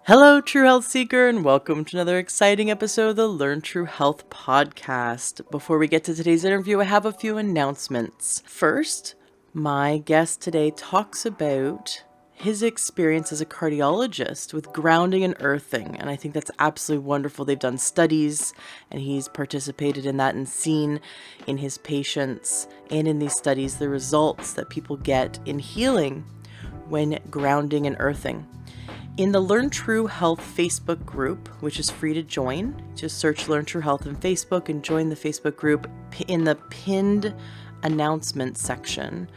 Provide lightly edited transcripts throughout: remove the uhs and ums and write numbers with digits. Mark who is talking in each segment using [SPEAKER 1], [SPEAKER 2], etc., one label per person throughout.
[SPEAKER 1] Hello, True Health Seeker, and welcome to another exciting episode of the Learn True Health podcast. Before we get to today's interview, I have a few announcements. First, my guest today talks about his experience as a cardiologist with grounding and earthing, and I think that's absolutely wonderful. They've done studies, and he's participated in that and seen in his patients and in these studies the results that people get in healing when grounding and earthing. In the Learn True Health Facebook group, which is free to join, just search Learn True Health in Facebook and join the Facebook group. In the pinned announcement section,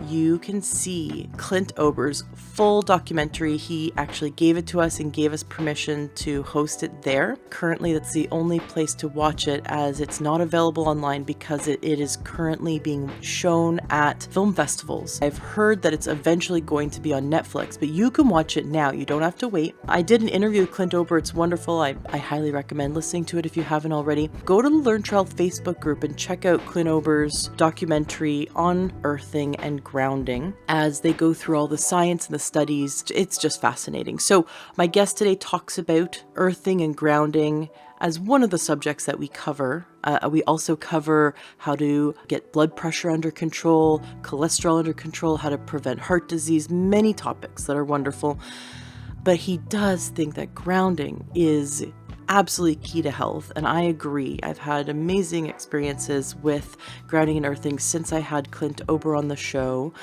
[SPEAKER 1] you can see Clint Ober's full documentary. He actually gave it to us and gave us permission to host it there. Currently, that's the only place to watch it, as it's not available online because it is currently being shown at film festivals. I've heard that it's eventually going to be on Netflix, but you can watch it now. You don't have to wait. I did an interview with Clint Ober. It's wonderful. I highly recommend listening to it if you haven't already. Go to the Learn True Health Facebook group and check out Clint Ober's documentary on earthing and grounding as they go through all the science and the studies. It's just fascinating. So my guest today talks about earthing and grounding as one of the subjects that we cover. We also cover how to get blood pressure under control, cholesterol under control, how to prevent heart disease, many topics that are wonderful. But he does think that grounding is absolutely key to health, and I agree. I've had amazing experiences with grounding and earthing since I had Clint Ober on the show.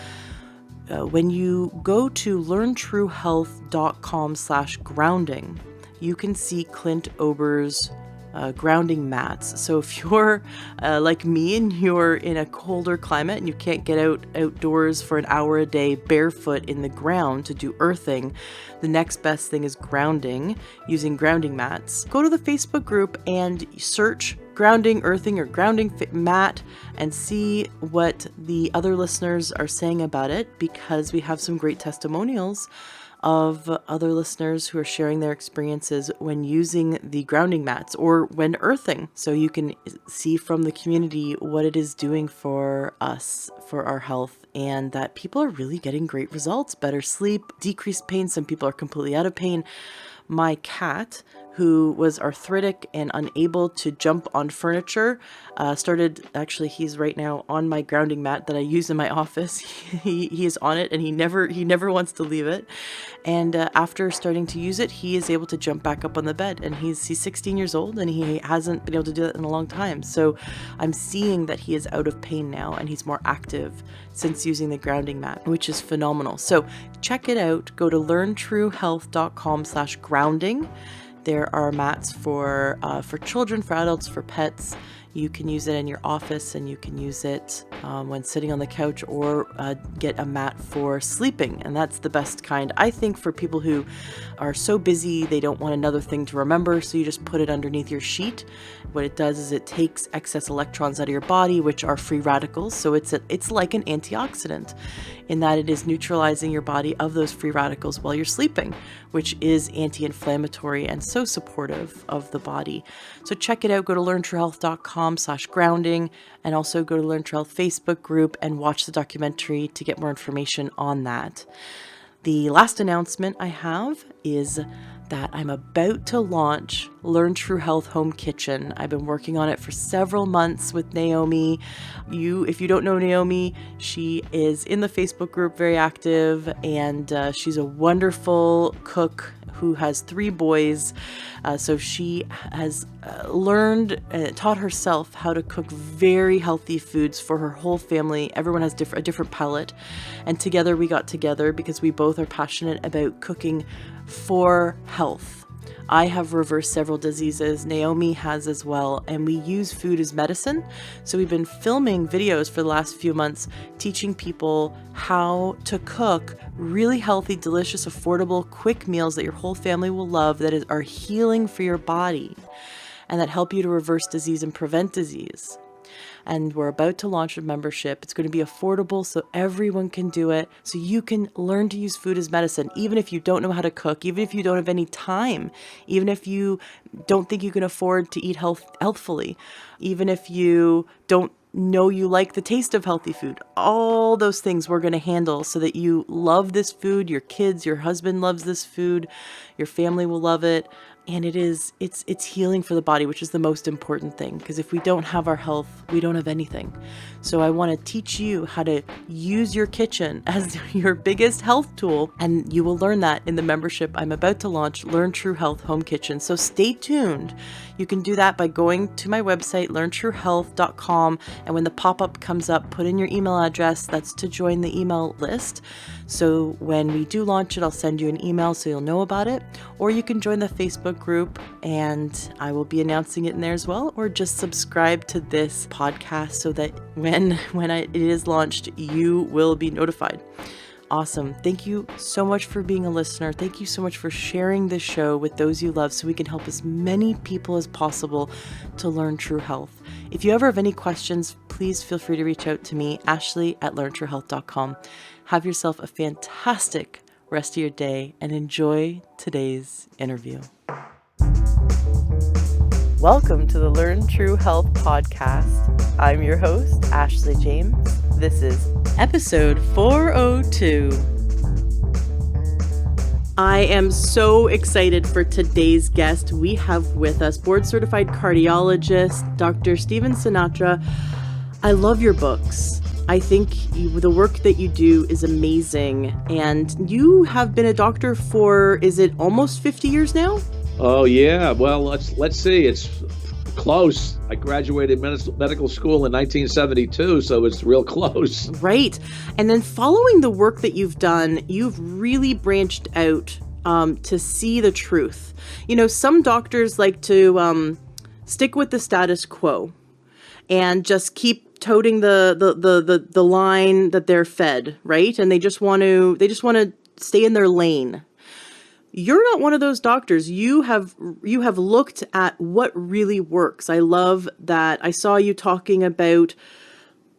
[SPEAKER 1] When you go to learntruehealth.com/grounding, you can see Clint Ober's grounding mats. So if you're like me and you're in a colder climate and you can't get outdoors for an hour a day barefoot in the ground to do earthing, the next best thing is grounding using grounding mats. Go to the Facebook group and search grounding, earthing, or grounding mat and see what the other listeners are saying about it, because we have some great testimonials of other listeners who are sharing their experiences when using the grounding mats or when earthing. So you can see from the community what it is doing for us, for our health, and that people are really getting great results, better sleep, decreased pain. Some people are completely out of pain. My cat, who was arthritic and unable to jump on furniture, he's right now on my grounding mat that I use in my office. He is on it and he never wants to leave it. And after starting to use it, he is able to jump back up on the bed, and he's 16 years old and he hasn't been able to do that in a long time. So I'm seeing that he is out of pain now and he's more active since using the grounding mat, which is phenomenal. So check it out. Go to learntruehealth.com/grounding. There are mats for children, for adults, for pets. You can use it in your office, and you can use it when sitting on the couch, or get a mat for sleeping. And that's the best kind, I think, for people who are so busy they don't want another thing to remember. So you just put it underneath your sheet. What it does is it takes excess electrons out of your body, which are free radicals. So it's like an antioxidant in that it is neutralizing your body of those free radicals while you're sleeping, which is anti-inflammatory and so supportive of the body. So check it out. Go to learntruehealth.com/grounding, and also go to Learn True Health Facebook group and watch the documentary to get more information on that. The last announcement I have is that I'm about to launch Learn True Health Home Kitchen. I've been working on it for several months with Naomi. If you don't know Naomi, she is in the Facebook group, very active, and she's a wonderful cook who has 3 boys. So she has taught herself how to cook very healthy foods for her whole family. Everyone has a different palate. And together we got together because we both are passionate about cooking for health. I have reversed several diseases. Naomi has as well. And we use food as medicine. So we've been filming videos for the last few months, teaching people how to cook really healthy, delicious, affordable, quick meals that your whole family will love, that are healing for your body and that help you to reverse disease and prevent disease. And we're about to launch a membership. It's going to be affordable so everyone can do it. So you can learn to use food as medicine, even if you don't know how to cook, even if you don't have any time, even if you don't think you can afford to eat healthfully, even if you don't know you like the taste of healthy food. All those things we're going to handle so that you love this food, your kids, your husband loves this food, your family will love it. And it's healing for the body, which is the most important thing. Because if we don't have our health, we don't have anything. So I want to teach you how to use your kitchen as your biggest health tool. And you will learn that in the membership I'm about to launch, Learn True Health Home Kitchen. So stay tuned. You can do that by going to my website, learntruehealth.com. And when the pop-up comes up, put in your email address. That's to join the email list. So when we do launch it, I'll send you an email so you'll know about it. Or you can join the Facebook group and I will be announcing it in there as well. Or just subscribe to this podcast so that when it is launched, you will be notified. Awesome. Thank you so much for being a listener. Thank you so much for sharing this show with those you love so we can help as many people as possible to learn true health. If you ever have any questions, please feel free to reach out to me, Ashley@learntruehealth.com. Have yourself a fantastic rest of your day and enjoy today's interview. Welcome to the Learn True Health podcast. I'm your host, Ashley James. This is episode 402. I am so excited for today's guest. We have with us board-certified cardiologist, Dr. Steven Sinatra. I love your books. I think the work that you do is amazing. And you have been a doctor for, is it almost 50 years now?
[SPEAKER 2] Oh, yeah. Well, let's see. It's close. I graduated medical school in 1972, so it's real close.
[SPEAKER 1] Right. And then following the work that you've done, you've really branched out to see the truth. You know, some doctors like to stick with the status quo and just keep toting the line that they're fed, right? And they just want to stay in their lane. You're not one of those doctors. You have looked at what really works. I love that. I saw you talking about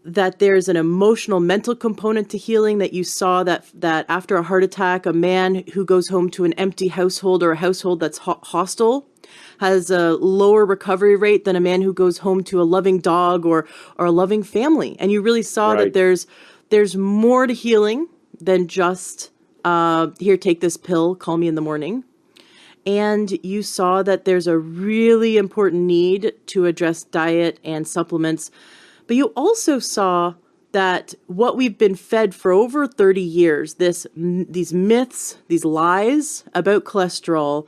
[SPEAKER 1] that there's an emotional, mental component to healing, that you saw that after a heart attack, a man who goes home to an empty household or a household that's hostile has a lower recovery rate than a man who goes home to a loving dog or a loving family. And you really saw
[SPEAKER 2] Right.
[SPEAKER 1] that there's more to healing than just, here, take this pill, call me in the morning. And you saw that there's a really important need to address diet and supplements. But you also saw that what we've been fed for over 30 years, these myths, these lies about cholesterol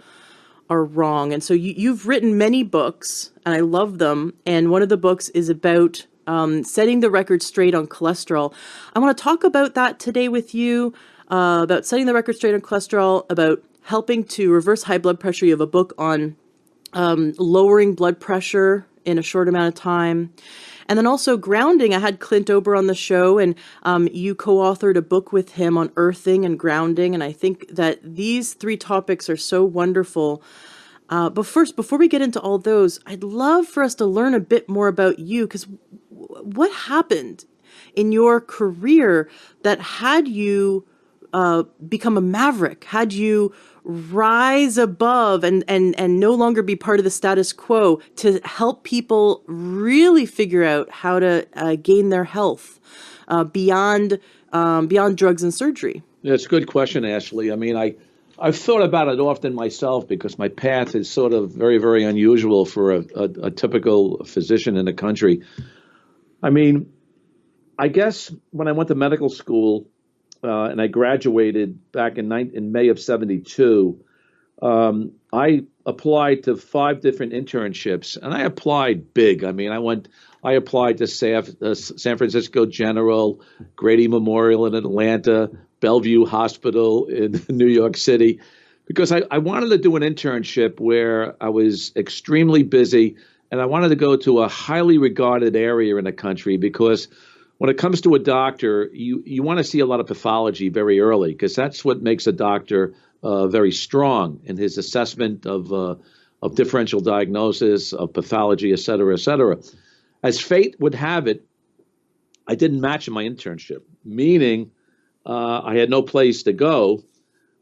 [SPEAKER 1] are wrong. And so you've written many books, and I love them. And one of the books is about setting the record straight on cholesterol. I want to talk about that today with you, about setting the record straight on cholesterol, about helping to reverse high blood pressure. You have a book on lowering blood pressure in a short amount of time. And then also grounding. I had Clint Ober on the show, and you co-authored a book with him on earthing and grounding. And I think that these three topics are so wonderful. But first, before we get into all those, I'd love for us to learn a bit more about you, because what happened in your career that had you become a maverick, had you rise above and no longer be part of the status quo to help people really figure out how to gain their health beyond drugs and surgery?
[SPEAKER 2] Yeah, it's a good question, Ashley. I mean, I've thought about it often myself because my path is sort of very, very unusual for a typical physician in the country. I mean, I guess when I went to medical school, and I graduated back in May of 72. I applied to 5 different internships, and I applied big. I mean, I applied to San Francisco General, Grady Memorial in Atlanta, Bellevue Hospital in New York City, because I wanted to do an internship where I was extremely busy, and I wanted to go to a highly regarded area in the country because when it comes to a doctor, you want to see a lot of pathology very early because that's what makes a doctor very strong in his assessment of differential diagnosis, of pathology, et cetera, et cetera. As fate would have it, I didn't match in my internship, meaning I had no place to go.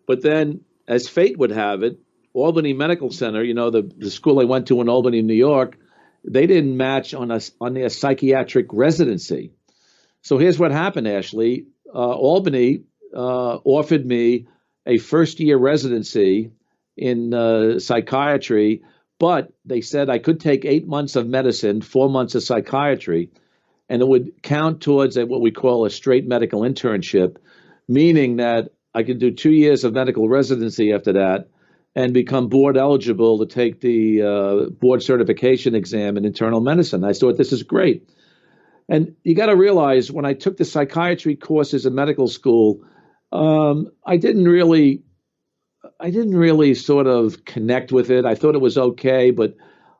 [SPEAKER 2] But then, as fate would have it, Albany Medical Center, you know, the school I went to in Albany, New York, they didn't match on their psychiatric residency. So here's what happened, Ashley. Albany offered me a first year residency in psychiatry, but they said I could take 8 months of medicine, 4 months of psychiatry, and it would count towards what we call a straight medical internship, meaning that I could do 2 years of medical residency after that and become board eligible to take the board certification exam in internal medicine. I thought this is great. And you got to realize when I took the psychiatry courses in medical school, I didn't really sort of connect with it. I thought it was okay, but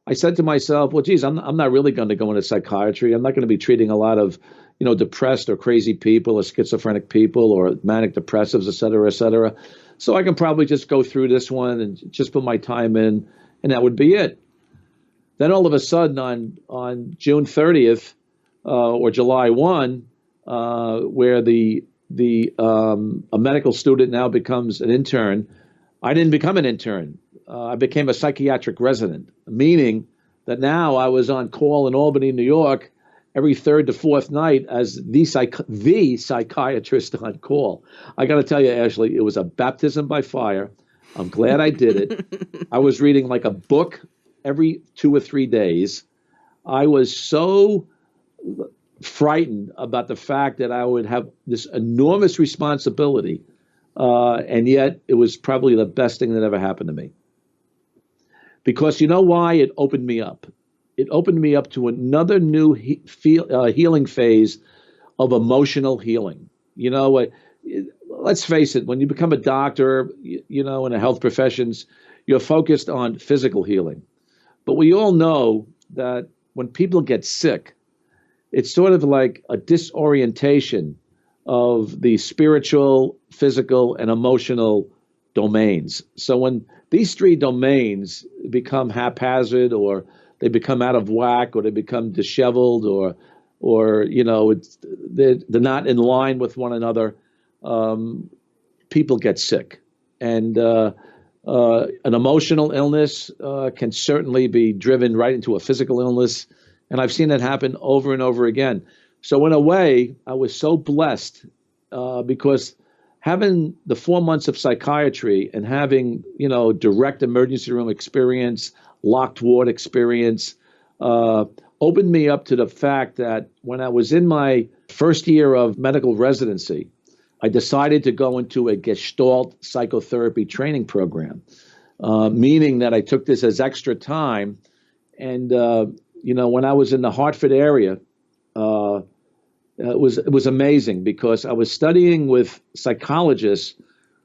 [SPEAKER 2] I said to myself, well, geez, I'm not really going to go into psychiatry. I'm not going to be treating a lot of, depressed or crazy people or schizophrenic people or manic depressives, et cetera, et cetera. So I can probably just go through this one and just put my time in, and that would be it. Then all of a sudden on June 30th or July 1, where a medical student now becomes an intern, I didn't become an intern. I became a psychiatric resident, meaning that now I was on call in Albany, New York, every third to fourth night as the psychiatrist on call. I got to tell you, Ashley, it was a baptism by fire. I'm glad I did it. I was reading like a book every 2 or 3 days. I was so frightened about the fact that I would have this enormous responsibility, and yet it was probably the best thing that ever happened to me. Because you know why? It opened me up. It opened me up to another new healing phase of emotional healing. Let's face it, when you become a doctor, in the health professions, you're focused on physical healing. But we all know that when people get sick, it's sort of like a disorientation of the spiritual, physical, and emotional domains. So when these three domains become haphazard, or they become out of whack, or they become disheveled, or they're not in line with one another, people get sick. And an emotional illness can certainly be driven right into a physical illness. And I've seen that happen over and over again. So in a way, I was so blessed because having the 4 months of psychiatry and having, direct emergency room experience, locked ward experience, opened me up to the fact that when I was in my first year of medical residency, I decided to go into a Gestalt psychotherapy training program, meaning that I took this as extra time. And, when I was in the Hartford area, it was amazing because I was studying with psychologists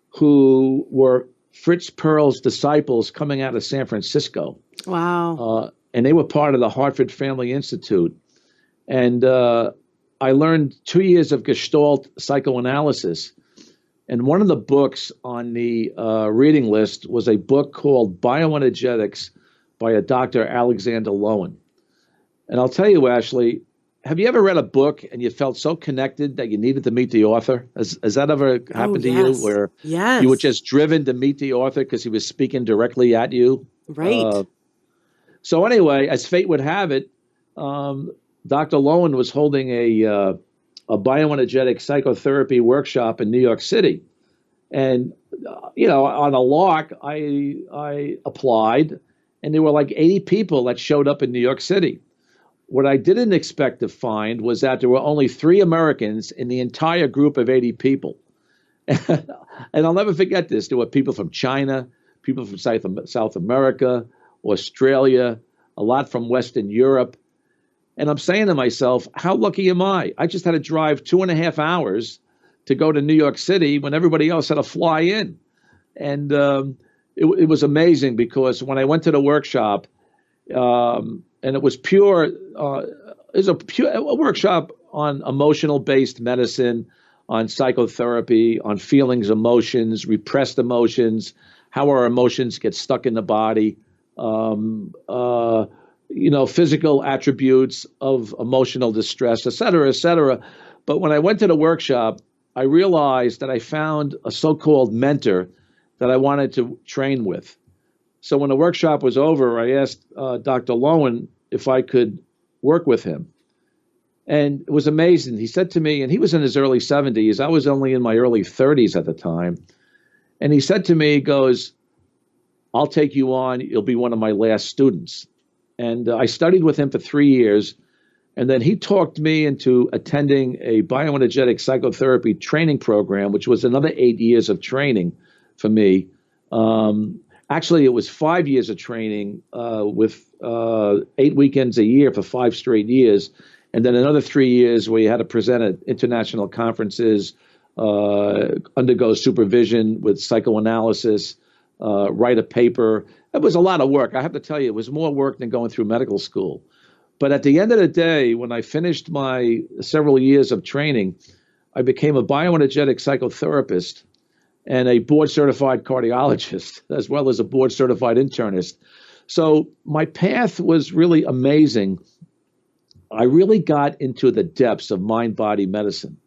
[SPEAKER 2] who were Fritz Perls' disciples coming out of San Francisco.
[SPEAKER 1] Wow.
[SPEAKER 2] And they were part of the Hartford Family Institute. And I learned 2 years of Gestalt psychoanalysis. And one of the books on the reading list was a book called Bioenergetics by a Dr. Alexander Lowen. And I'll tell you, Ashley, have you ever read a book and you felt so connected that you needed to meet the author? Has that ever happened to you, where you were just driven to meet the author because he was speaking directly at you?
[SPEAKER 1] Right.
[SPEAKER 2] So anyway, as fate would have it, Dr. Lowen was holding a bioenergetic psychotherapy workshop in New York City. And, on a lark, I applied, and there were like 80 people that showed up in New York City. What I didn't expect to find was that there were only 3 Americans in the entire group of 80 people. And I'll never forget this. There were people from China, people from South America, Australia, a lot from Western Europe. And I'm saying to myself, how lucky am I? I just had to drive 2.5 hours to go to New York City when everybody else had to fly in. And it was amazing because when I went to the workshop, and it was pure, a workshop on emotional-based medicine, on psychotherapy, on feelings, emotions, repressed emotions, how our emotions get stuck in the body, physical attributes of emotional distress, et cetera, et cetera. But when I went to the workshop, I realized that I found a so-called mentor that I wanted to train with. So when the workshop was over, I asked Dr. Lowen, if I could work with him. And it was amazing. He said to me, and he was in his early 70s. I was only in my early 30s at the time. And he said to me, he goes, I'll take you on. You'll be one of my last students. And I studied with him for 3 years. And then he talked me into attending a bioenergetic psychotherapy training program, which was another 8 years of training for me. Actually, it was 5 years of training with 8 weekends a year for 5 straight years. And then another 3 years where you had to present at international conferences, undergo supervision with psychoanalysis, write a paper. It was a lot of work. I have to tell you, it was more work than going through medical school. But at the end of the day, when I finished my several years of training, I became a bioenergetic psychotherapist and a board-certified cardiologist, as well as a board-certified internist. So my path was really amazing. I really got into the depths of mind-body medicine.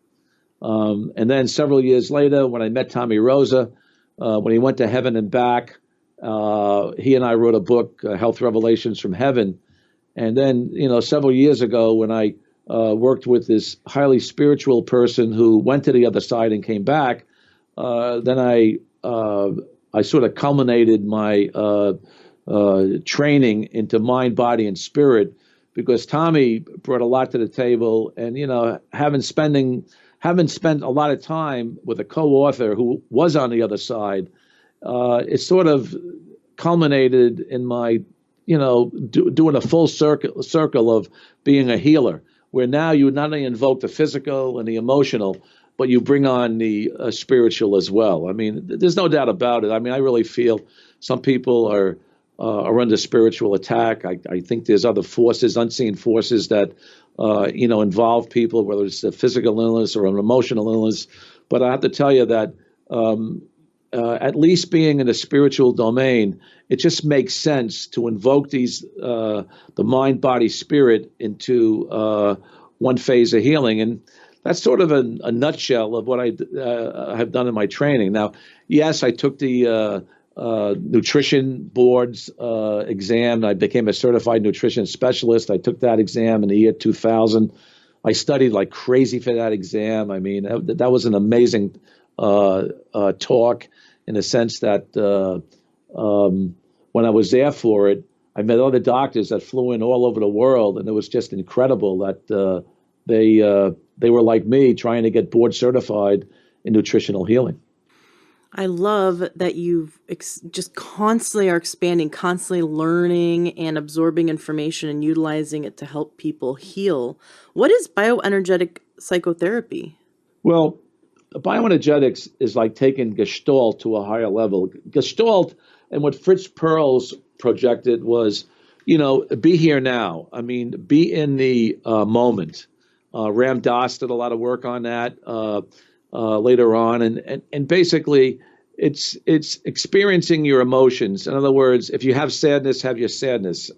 [SPEAKER 2] And then several years later, when I met Tommy Rosa, when he went to heaven and back, he and I wrote a book, Health Revelations from Heaven. And then, several years ago, when I worked with this highly spiritual person who went to the other side and came back, then I sort of culminated my training into mind, body, and spirit, because Tommy brought a lot to the table, and having spent a lot of time with a co-author who was on the other side, it sort of culminated in my doing a full circle of being a healer, where now you not only invoke the physical and the emotional, but you bring on the spiritual as well. I mean, there's no doubt about it. I mean, I really feel some people are under spiritual attack. I think there's other forces, unseen forces that involve people, whether it's a physical illness or an emotional illness. But I have to tell you that at least being in the spiritual domain, it just makes sense to invoke the mind, body, spirit into one phase of healing. And that's sort of a nutshell of what I have done in my training. Now, yes, I took the nutrition board's exam. I became a certified nutrition specialist. I took that exam in the year 2000. I studied like crazy for that exam. I mean, that was an amazing talk, in the sense that when I was there for it, I met other doctors that flew in all over the world, and it was just incredible that they were like me, trying to get board certified in nutritional healing.
[SPEAKER 1] I love that you just constantly are expanding, constantly learning and absorbing information and utilizing it to help people heal. What is bioenergetic psychotherapy?
[SPEAKER 2] Well, bioenergetics is like taking Gestalt to a higher level. Gestalt, and what Fritz Perls projected was, be here now. I mean, be in the moment. Ram Dass did a lot of work on that later on, and basically, it's experiencing your emotions. In other words, if you have sadness, have your sadness.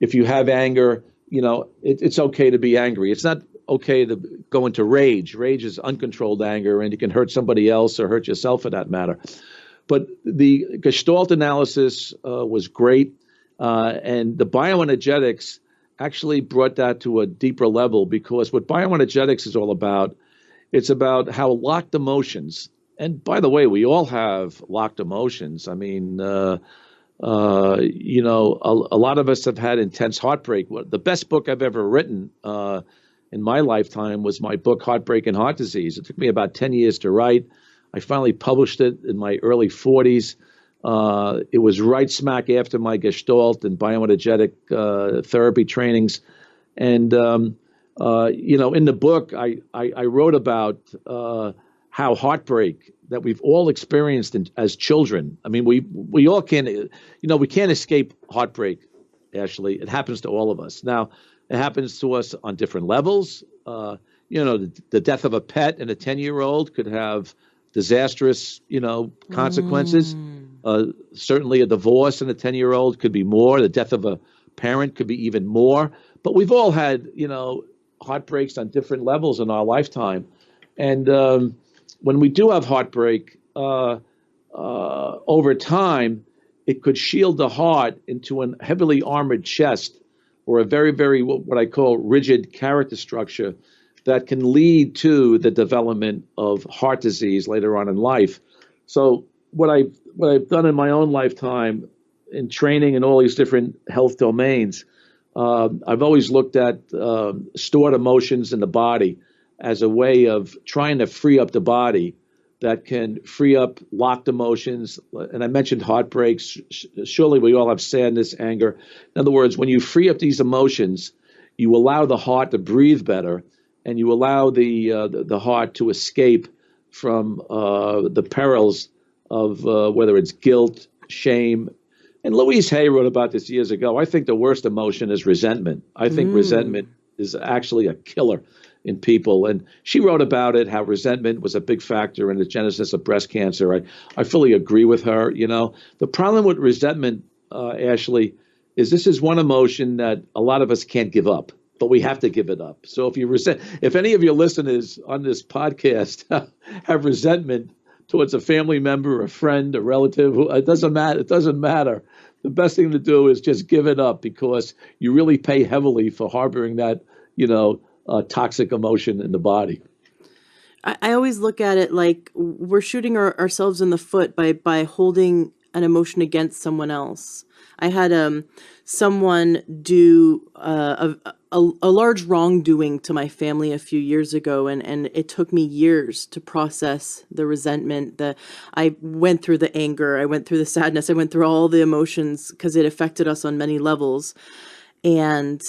[SPEAKER 2] If you have anger, it's okay to be angry. It's not okay to go into rage. Rage is uncontrolled anger, and you can hurt somebody else or hurt yourself for that matter. But the Gestalt analysis was great, and the bioenergetics actually brought that to a deeper level, because what bioenergetics is all about, it's about how locked emotions, and by the way, we all have locked emotions. I mean, a lot of us have had intense heartbreak. The best book I've ever written in my lifetime was my book, Heartbreak and Heart Disease. It took me about 10 years to write. I finally published it in my early 40s. It was right smack after my Gestalt and bioenergetic therapy trainings. And, in the book, I wrote about how heartbreak that we've all experienced as children. I mean, we all can, we can't escape heartbreak, Ashley. It happens to all of us. Now, it happens to us on different levels. The death of a pet in a 10-year-old could have disastrous, consequences. Certainly a divorce in a 10-year-old could be more. The death of a parent could be even more. But we've all had, heartbreaks on different levels in our lifetime. And when we do have heartbreak, over time, it could shield the heart into a heavily armored chest, or a very, very, what I call rigid character structure that can lead to the development of heart disease later on in life. So what I've done in my own lifetime in training in all these different health domains, I've always looked at stored emotions in the body as a way of trying to free up the body that can free up locked emotions. And I mentioned heartbreaks. Surely we all have sadness, anger. In other words, when you free up these emotions, you allow the heart to breathe better, and you allow the heart to escape from the perils of whether it's guilt, shame. And Louise Hay wrote about this years ago. I think the worst emotion is resentment. I think resentment is actually a killer in people. And she wrote about it, how resentment was a big factor in the genesis of breast cancer. I fully agree with her. You know, the problem with resentment, Ashley, is this is one emotion that a lot of us can't give up, but we have to give it up. So if any of your listeners on this podcast have resentment towards a family member, a friend, a relative, it doesn't matter. It doesn't matter. The best thing to do is just give it up, because you really pay heavily for harboring that, toxic emotion in the body.
[SPEAKER 1] I always look at it like we're shooting ourselves in the foot by holding an emotion against someone else. I had someone do a large wrongdoing to my family a few years ago, and it took me years to process the resentment. I went through the anger, I went through the sadness, I went through all the emotions because it affected us on many levels. And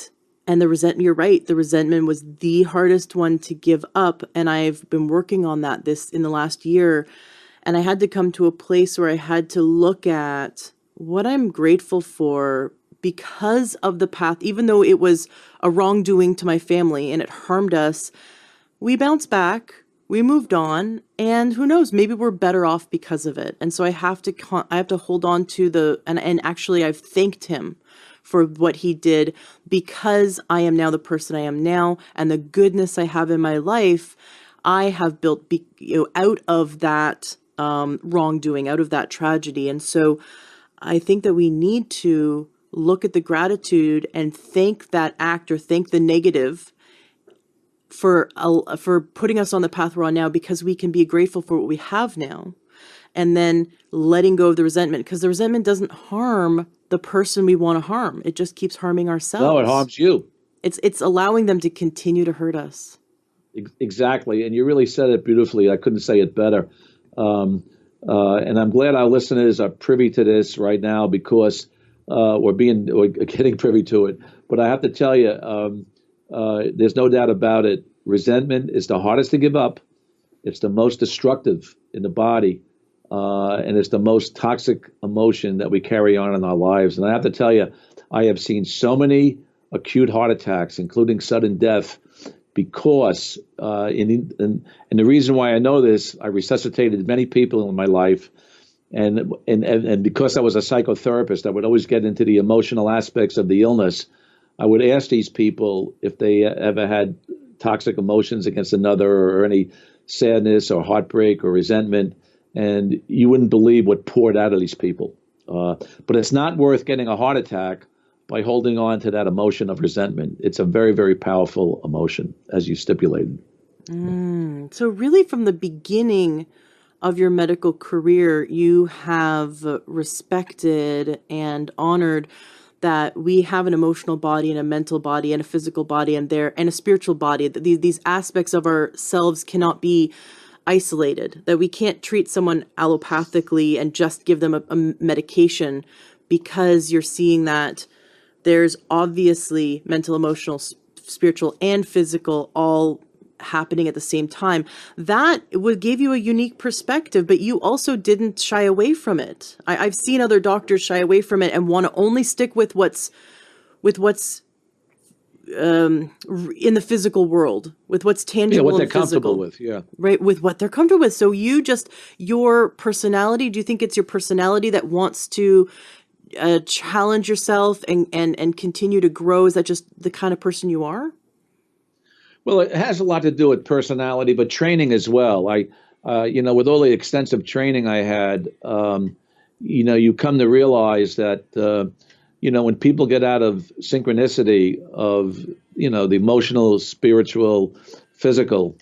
[SPEAKER 1] the resentment, you're right, the resentment was the hardest one to give up. And I've been working on that in the last year. And I had to come to a place where I had to look at what I'm grateful for because of the path. Even though it was a wrongdoing to my family and it harmed us, we bounced back, we moved on, and who knows, maybe we're better off because of it. And so I have to hold on to and actually I've thanked him for what he did, because I am now the person I am now, and the goodness I have in my life, I have built out of that wrongdoing, out of that tragedy. And so I think that we need to look at the gratitude and thank that act, or thank the negative for putting us on the path we're on now, because we can be grateful for what we have now. And then letting go of the resentment, because the resentment doesn't harm the person we want to harm. It just keeps harming ourselves.
[SPEAKER 2] No, it harms you.
[SPEAKER 1] It's allowing them to continue to hurt us.
[SPEAKER 2] Exactly. And you really said it beautifully. I couldn't say it better. And I'm glad our listeners are privy to this right now, because we're getting privy to it. But I have to tell you, there's no doubt about it. Resentment is the hardest to give up. It's the most destructive in the body. And it's the most toxic emotion that we carry on in our lives. And I have to tell you, I have seen so many acute heart attacks, including sudden death, because, and the reason why I know this, I resuscitated many people in my life. And because I was a psychotherapist, I would always get into the emotional aspects of the illness. I would ask these people if they ever had toxic emotions against another, or any sadness or heartbreak or resentment. And you wouldn't believe what poured out of these people. But it's not worth getting a heart attack by holding on to that emotion of resentment. It's a very, very powerful emotion, as you stipulated.
[SPEAKER 1] So really, from the beginning of your medical career, you have respected and honored that we have an emotional body and a mental body and a physical body and a spiritual body. These aspects of ourselves cannot be isolated, that we can't treat someone allopathically and just give them a medication, because you're seeing that there's obviously mental, emotional, spiritual, and physical all happening at the same time. That would give you a unique perspective, but you also didn't shy away from it. I've seen other doctors shy away from it and want to only stick with what's in the physical world, with what's tangible,
[SPEAKER 2] what they're
[SPEAKER 1] and physical,
[SPEAKER 2] comfortable with,
[SPEAKER 1] right, with what they're comfortable with. So your personality, do you think it's your personality that wants to challenge yourself and continue to grow? Is that just the kind of person you are?
[SPEAKER 2] Well, it has a lot to do with personality, but training as well. With all the extensive training I had, you come to realize that when people get out of synchronicity of, the emotional, spiritual, physical,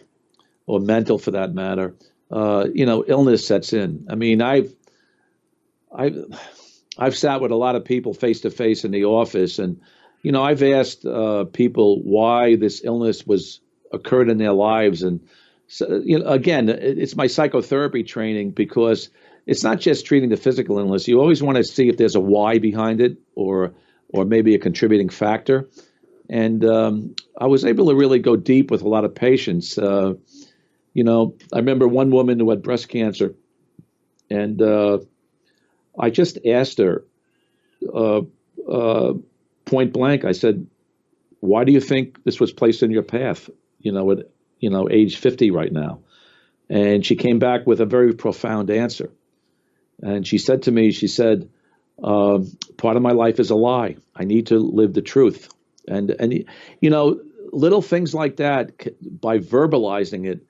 [SPEAKER 2] or mental for that matter, illness sets in. I mean, I've, I've sat with a lot of people face to face in the office, and, I've asked people why this illness was occurred in their lives. And, so, again, it's my psychotherapy training, because it's not just treating the physical illness. You always want to see if there's a why behind it, or maybe a contributing factor. And I was able to really go deep with a lot of patients. I remember one woman who had breast cancer, and I just asked her point blank. I said, "Why do you think this was placed in your path? At age 50 right now." And she came back with a very profound answer. And she said to me, part of my life is a lie. I need to live the truth. And little things like that, by verbalizing it,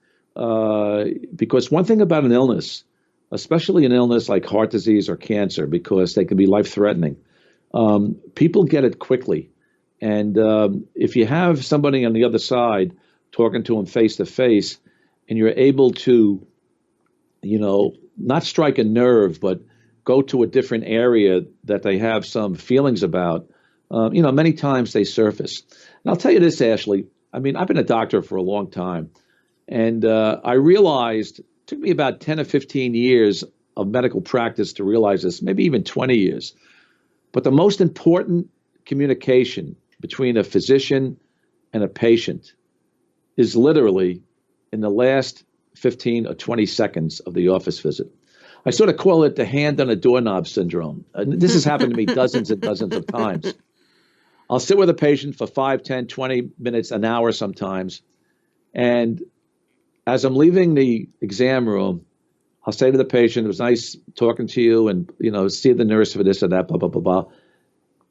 [SPEAKER 2] because one thing about an illness, especially an illness like heart disease or cancer, because they can be life-threatening, people get it quickly. And if you have somebody on the other side talking to them face to face, and you're able to, not strike a nerve, but go to a different area that they have some feelings about, many times they surface. And I'll tell you this, Ashley, I mean, I've been a doctor for a long time, and I realized, it took me about 10 or 15 years of medical practice to realize this, maybe even 20 years. But the most important communication between a physician and a patient is literally in the last 15 or 20 seconds of the office visit. I sort of call it the hand on a doorknob syndrome. This has happened to me dozens and dozens of times. I'll sit with a patient for 5, 10, 20 minutes, an hour sometimes. And as I'm leaving the exam room, I'll say to the patient, "It was nice talking to you, and, see the nurse for this or that, blah, blah, blah, blah."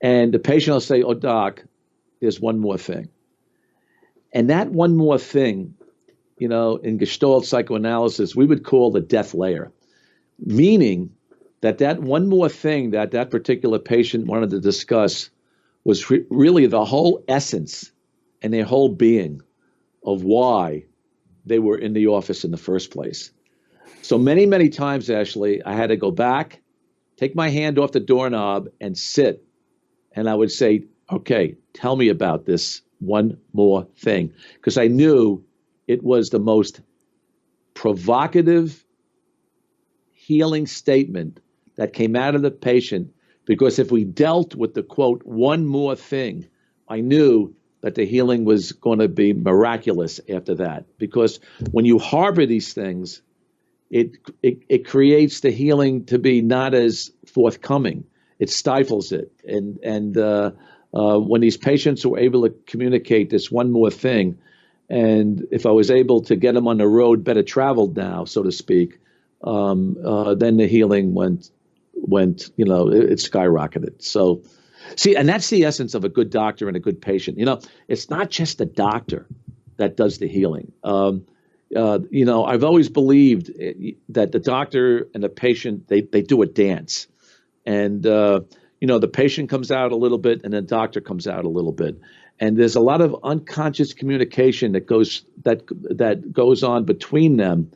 [SPEAKER 2] And the patient will say, "Oh, doc, there's one more thing." And that one more thing, in Gestalt psychoanalysis, we would call the death layer, meaning that one more thing that particular patient wanted to discuss was really the whole essence and their whole being of why they were in the office in the first place. So many, many times, Ashley, I had to go back, take my hand off the doorknob and sit. And I would say, "Okay, tell me about this one more thing." Because I knew it was the most provocative, healing statement that came out of the patient. Because if we dealt with the quote, "one more thing," I knew that the healing was going to be miraculous after that. Because when you harbor these things, it creates the healing to be not as forthcoming. It stifles it. And when these patients were able to communicate this one more thing, and if I was able to get them on the road better traveled now, so to speak, then the healing went, it skyrocketed. So, see, and that's the essence of a good doctor and a good patient. It's not just the doctor that does the healing. I've always believed that the doctor and the patient, they do a dance. And, the patient comes out a little bit and the doctor comes out a little bit. And there's a lot of unconscious communication that goes on between them.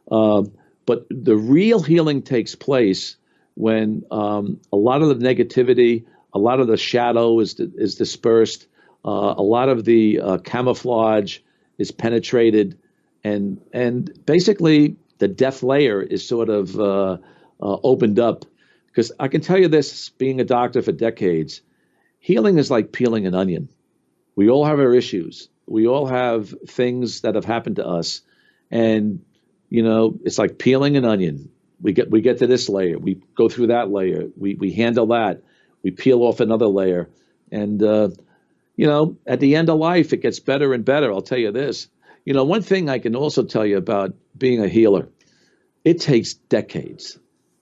[SPEAKER 2] But the real healing takes place when a lot of the negativity, a lot of the shadow is dispersed, a lot of the camouflage is penetrated, and basically the death layer is sort of opened up. Because I can tell you this, being a doctor for decades, healing is like peeling an onion. We all have our issues. We all have things that have happened to us. And, it's like peeling an onion. We get to this layer. We go through that layer. We handle that. We peel off another layer. And, at the end of life, it gets better and better. I'll tell you this. One thing I can also tell you about being a healer, it takes decades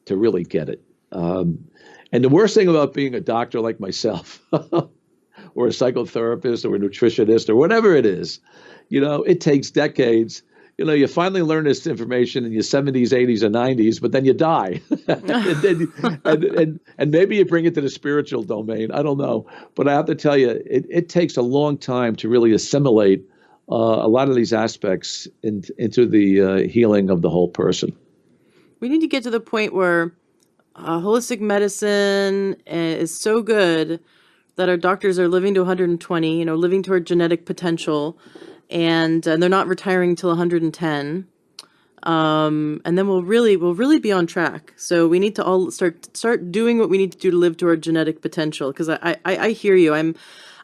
[SPEAKER 2] to really get it. And the worst thing about being a doctor like myself, or a psychotherapist or a nutritionist or whatever it is, it takes decades. you finally learn this information in your 70s, 80s, or 90s, but then you die. And maybe you bring it to the spiritual domain. I don't know. But I have to tell you, it takes a long time to really assimilate a lot of these aspects into the healing of the whole person.
[SPEAKER 1] We need to get to the point where holistic medicine is so good that our doctors are living to 120, living toward genetic potential, and they're not retiring till 110. And then we'll really be on track. So we need to all start doing what we need to do to live to our genetic potential. Because I hear you.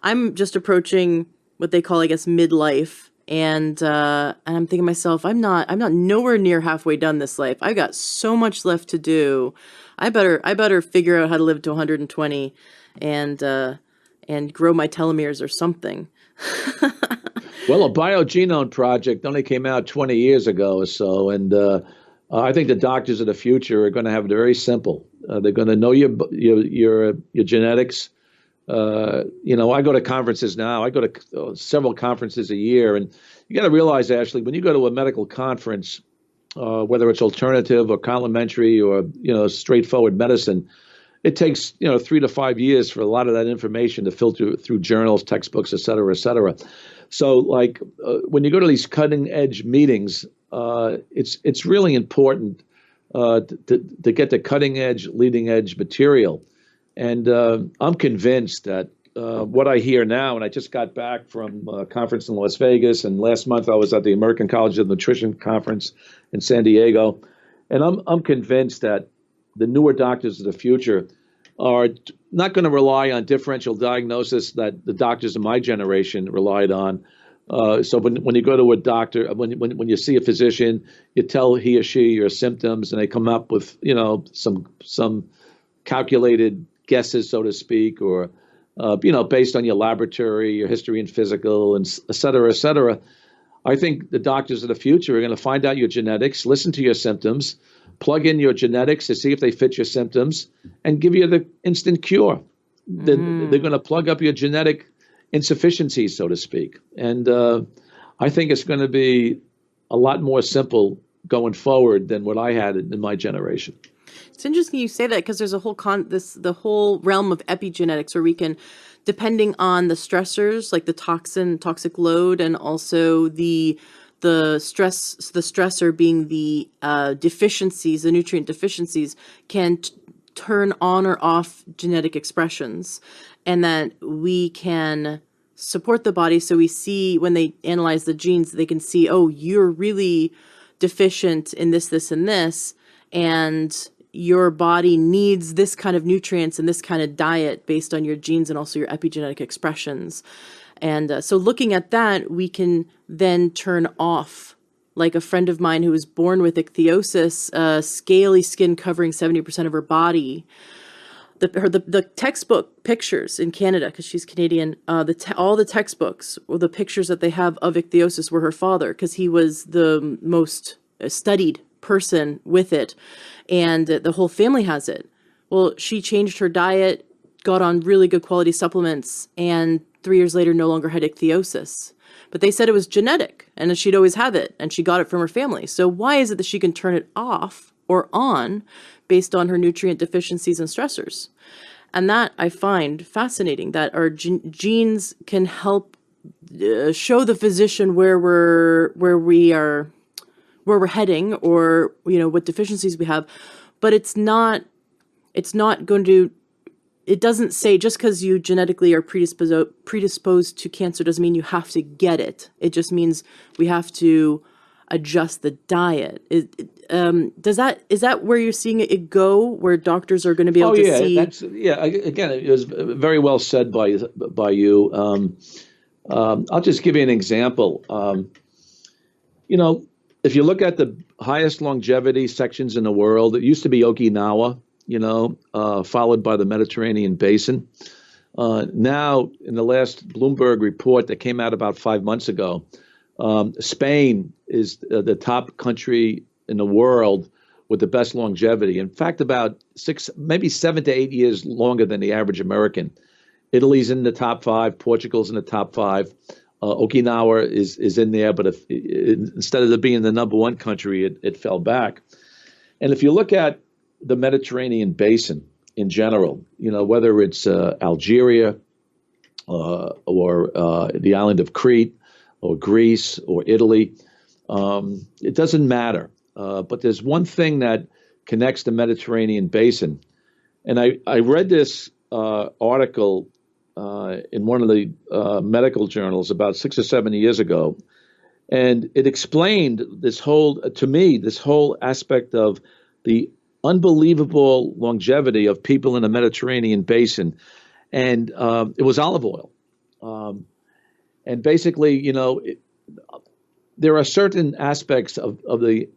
[SPEAKER 1] I'm just approaching what they call, I guess, midlife, and I'm thinking to myself, I'm not nowhere near halfway done this life. I got so much left to do. I better figure out how to live to 120, and grow my telomeres or something.
[SPEAKER 2] Well, a biogenome project only came out 20 years ago or so, and I think the doctors of the future are going to have it very simple. They're going to know your genetics. I go to conferences now. I go to several conferences a year, and you got to realize, Ashley, when you go to a medical conference, whether it's alternative or complementary or straightforward medicine, it takes 3 to 5 years for a lot of that information to filter through journals, textbooks, et cetera, et cetera. So, like when you go to these cutting edge meetings, it's really important to get the cutting edge, leading edge material. And I'm convinced that what I hear now, and I just got back from a conference in Las Vegas, and last month I was at the American College of Nutrition conference in San Diego, and I'm convinced that the newer doctors of the future are not going to rely on differential diagnosis that the doctors of my generation relied on. So when you go to a doctor, when you see a physician, you tell he or she your symptoms, and they come up with some calculated guesses, so to speak, or based on your laboratory, your history and physical, and et cetera, et cetera. I think the doctors of the future are going to find out your genetics, listen to your symptoms, plug in your genetics to see if they fit your symptoms, and give you the instant cure. They're going to plug up your genetic insufficiencies, so to speak. And I think it's going to be a lot more simple going forward than what I had in my generation.
[SPEAKER 1] It's interesting you say that, because there's a whole the whole realm of epigenetics where we can, depending on the stressors, like the toxic load, and also the stressor being the deficiencies, the nutrient deficiencies, can turn on or off genetic expressions, and that we can support the body. So we see, when they analyze the genes, they can see, oh, you're really deficient in this, this, and this, and your body needs this kind of nutrients and this kind of diet based on your genes and also your epigenetic expressions. And so looking at that, we can then turn off, like a friend of mine who was born with ichthyosis, scaly skin covering 70% of her body. The textbook pictures in Canada, because she's Canadian, all the textbooks, or the pictures that they have of ichthyosis, were her father, because he was the most studied person with it, and the whole family has it. Well, she changed her diet, got on really good quality supplements, and 3 years later no longer had ichthyosis. But they said it was genetic, and that she'd always have it, and she got it from her family. So why is it that she can turn it off or on based on her nutrient deficiencies and stressors? And that I find fascinating, that our genes can help show the physician where we're heading, or what deficiencies we have. But it's not going to, it doesn't say just because you genetically are predisposed to cancer doesn't mean you have to get it. It just means we have to adjust the diet. Is that where you're seeing it go, where doctors are going to be able to see?
[SPEAKER 2] Again, it was very well said by you. I'll just give you an example. If you look at the highest longevity sections in the world, it used to be Okinawa, followed by the Mediterranean basin. Now, in the last Bloomberg report that came out about 5 months ago, Spain is the top country in the world with the best longevity. In fact, about 7 to 8 years longer than the average American. Italy's in the top 5. Portugal's in the top 5. Okinawa is in there, but instead of it being the number one country, it fell back. And if you look at the Mediterranean basin in general, whether it's Algeria or the island of Crete or Greece or Italy, it doesn't matter. But there's one thing that connects the Mediterranean basin. And I read this article in one of the medical journals about 6 or 7 years ago. And it explained this whole aspect of the unbelievable longevity of people in the Mediterranean basin. And it was olive oil. And basically, there are certain aspects of the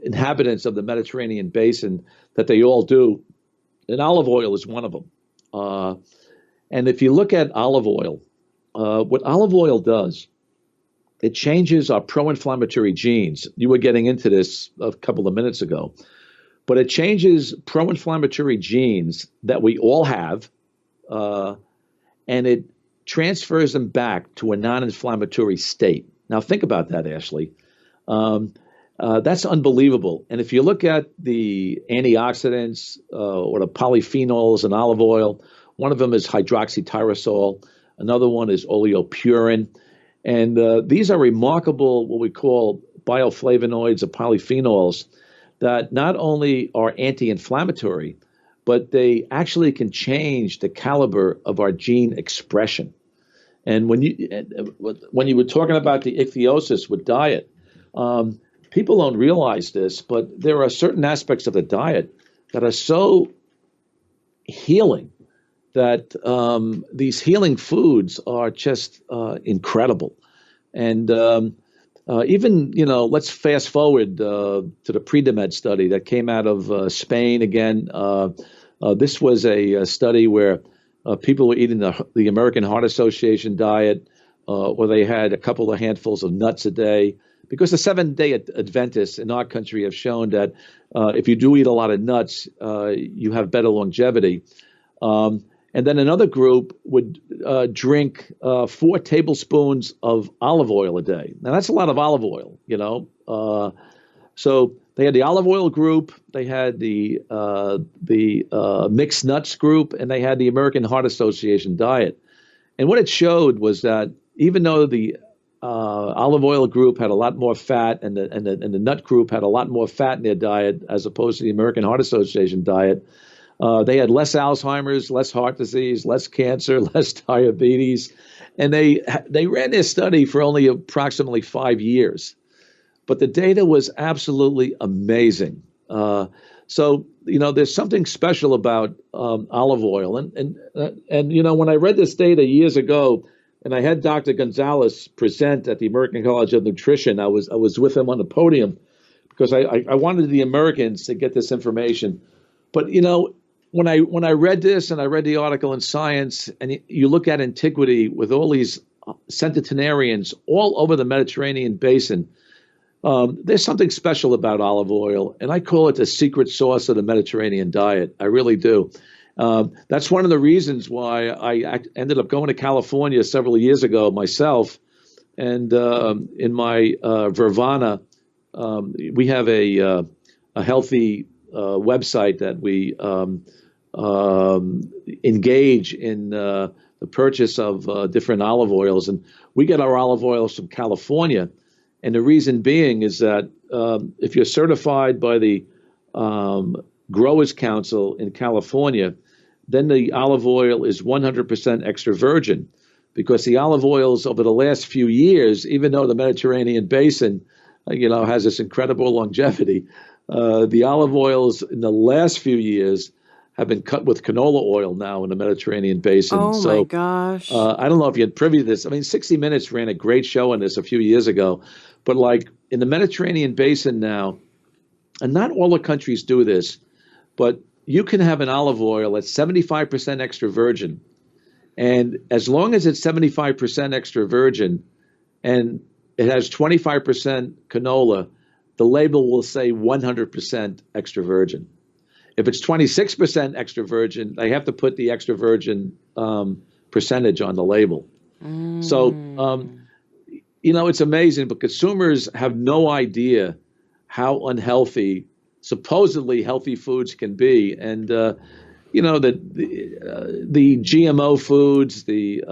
[SPEAKER 2] inhabitants of the Mediterranean basin that they all do. And olive oil is one of them. And if you look at olive oil, what olive oil does, it changes our pro-inflammatory genes. You were getting into this a couple of minutes ago, but it changes pro-inflammatory genes that we all have, and it transfers them back to a non-inflammatory state. Now think about that, Ashley. That's unbelievable. And if you look at the antioxidants or the polyphenols in olive oil, one of them is hydroxytyrosol, another one is oleopurin. And these are remarkable, what we call bioflavonoids or polyphenols that not only are anti-inflammatory, but they actually can change the caliber of our gene expression. And when you were talking about the ichthyosis with diet, people don't realize this, but there are certain aspects of the diet that are so healing that these healing foods are just incredible. And even, let's fast forward to the Predemed study that came out of Spain again. This was a study where people were eating the American Heart Association diet, or they had a couple of handfuls of nuts a day, because the Seventh-day Adventists in our country have shown that if you do eat a lot of nuts, you have better longevity. And then another group would drink 4 tablespoons of olive oil a day. Now, that's a lot of olive oil, So they had the olive oil group, they had the mixed nuts group, and they had the American Heart Association diet. And what it showed was that even though the olive oil group had a lot more fat, and the nut group had a lot more fat in their diet as opposed to the American Heart Association diet, they had less Alzheimer's, less heart disease, less cancer, less diabetes, and they ran their study for only approximately 5 years. But the data was absolutely amazing. So there's something special about olive oil, and when I read this data years ago, and I had Dr. Gonzalez present at the American College of Nutrition, I was with him on the podium because I wanted the Americans to get this information. But when I read this and I read the article in Science, and you look at antiquity with all these centenarians all over the Mediterranean basin, there's something special about olive oil, and I call it the secret sauce of the Mediterranean diet. I really do. That's one of the reasons why I ended up going to California several years ago myself, and in my Vervana, we have a healthy website that we engage in the purchase of different olive oils, and we get our olive oils from California. And the reason being is that if you're certified by the Growers Council in California, then the olive oil is 100% extra virgin, because the olive oils over the last few years, even though the Mediterranean basin, has this incredible longevity, the olive oils in the last few years have been cut with canola oil now in the Mediterranean basin.
[SPEAKER 1] Oh my gosh.
[SPEAKER 2] I don't know if you're privy to this. I mean, 60 Minutes ran a great show on this a few years ago, but like in the Mediterranean basin now, and not all the countries do this, but you can have an olive oil that's 75% extra virgin. And as long as it's 75% extra virgin and it has 25% canola, the label will say 100% extra virgin. If it's 26% extra virgin, they have to put the extra virgin percentage on the label. So It's amazing, but consumers have no idea how unhealthy supposedly healthy foods can be. And the GMO foods, the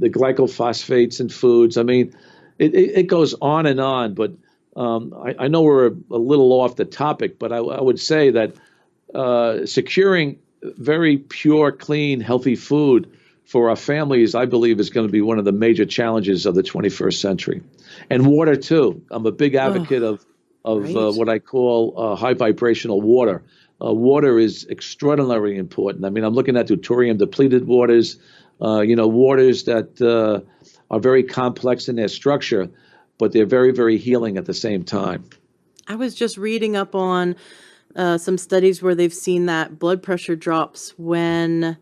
[SPEAKER 2] glycophosphates in foods. I mean, it goes on and on. But I know we're a little off the topic, but I would say that securing very pure, clean, healthy food for our families, I believe, is going to be one of the major challenges of the 21st century. And water too. I'm a big
[SPEAKER 1] Oh,
[SPEAKER 2] advocate of
[SPEAKER 1] right.
[SPEAKER 2] what I call high vibrational water. Water is extraordinarily important. I mean, I'm looking at deuterium depleted waters, waters that are very complex in their structure, but they're very, very healing at the same time.
[SPEAKER 1] I was just reading up on some studies where they've seen that blood pressure drops when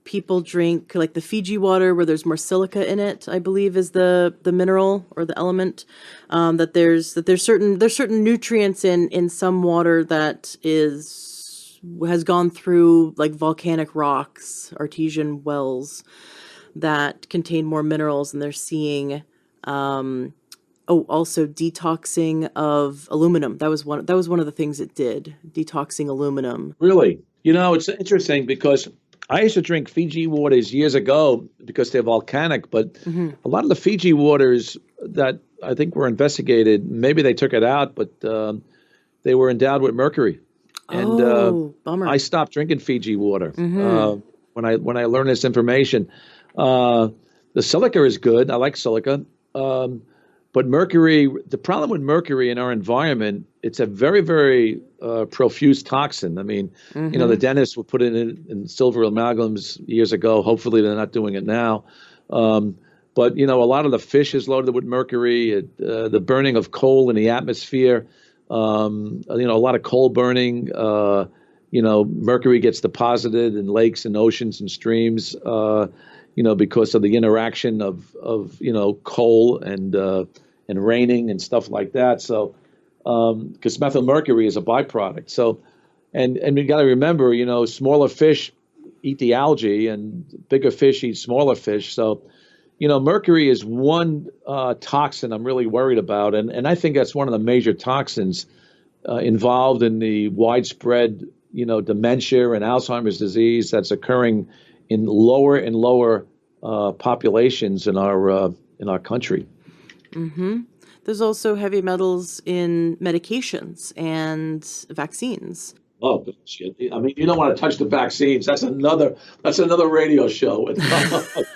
[SPEAKER 1] people drink like the Fiji water, where there's more silica in it, I believe is the mineral or the element. That there's certain nutrients in some water that is has gone through like volcanic rocks, artesian wells that contain more minerals, and they're seeing also detoxing of aluminum. That was one of the things it did, detoxing aluminum.
[SPEAKER 2] Really? It's interesting because I used to drink Fiji waters years ago because they're volcanic, but
[SPEAKER 1] Hmm.
[SPEAKER 2] a lot of the Fiji waters that I think were investigated, maybe they took it out, but they were endowed with mercury. And
[SPEAKER 1] Oh,
[SPEAKER 2] I
[SPEAKER 1] bummer.
[SPEAKER 2] stopped drinking Fiji water
[SPEAKER 1] Hmm.
[SPEAKER 2] when I learned this information. Uh, the silica is good. I like silica. Um, but mercury, the problem with mercury in our environment, it's a very, very profuse toxin. I mean, the
[SPEAKER 1] Hmm.
[SPEAKER 2] dentists would put it in silver amalgams years ago. Hopefully, they're not doing it now. But a lot of the fish is loaded with mercury. The burning of coal in the atmosphere. A lot of coal burning. Mercury gets deposited in lakes and oceans and streams. Because of the interaction of coal and raining and stuff like that. So, because methyl mercury is a byproduct. So, and we got to remember, smaller fish eat the algae, and bigger fish eat smaller fish. So, mercury is one toxin I'm really worried about, and I think that's one of the major toxins involved in the widespread, dementia and Alzheimer's disease that's occurring in lower and lower populations in our country.
[SPEAKER 1] Hmm. There's also heavy metals in medications and vaccines.
[SPEAKER 2] Oh, shit. I mean, you don't want to touch the vaccines. That's another radio show.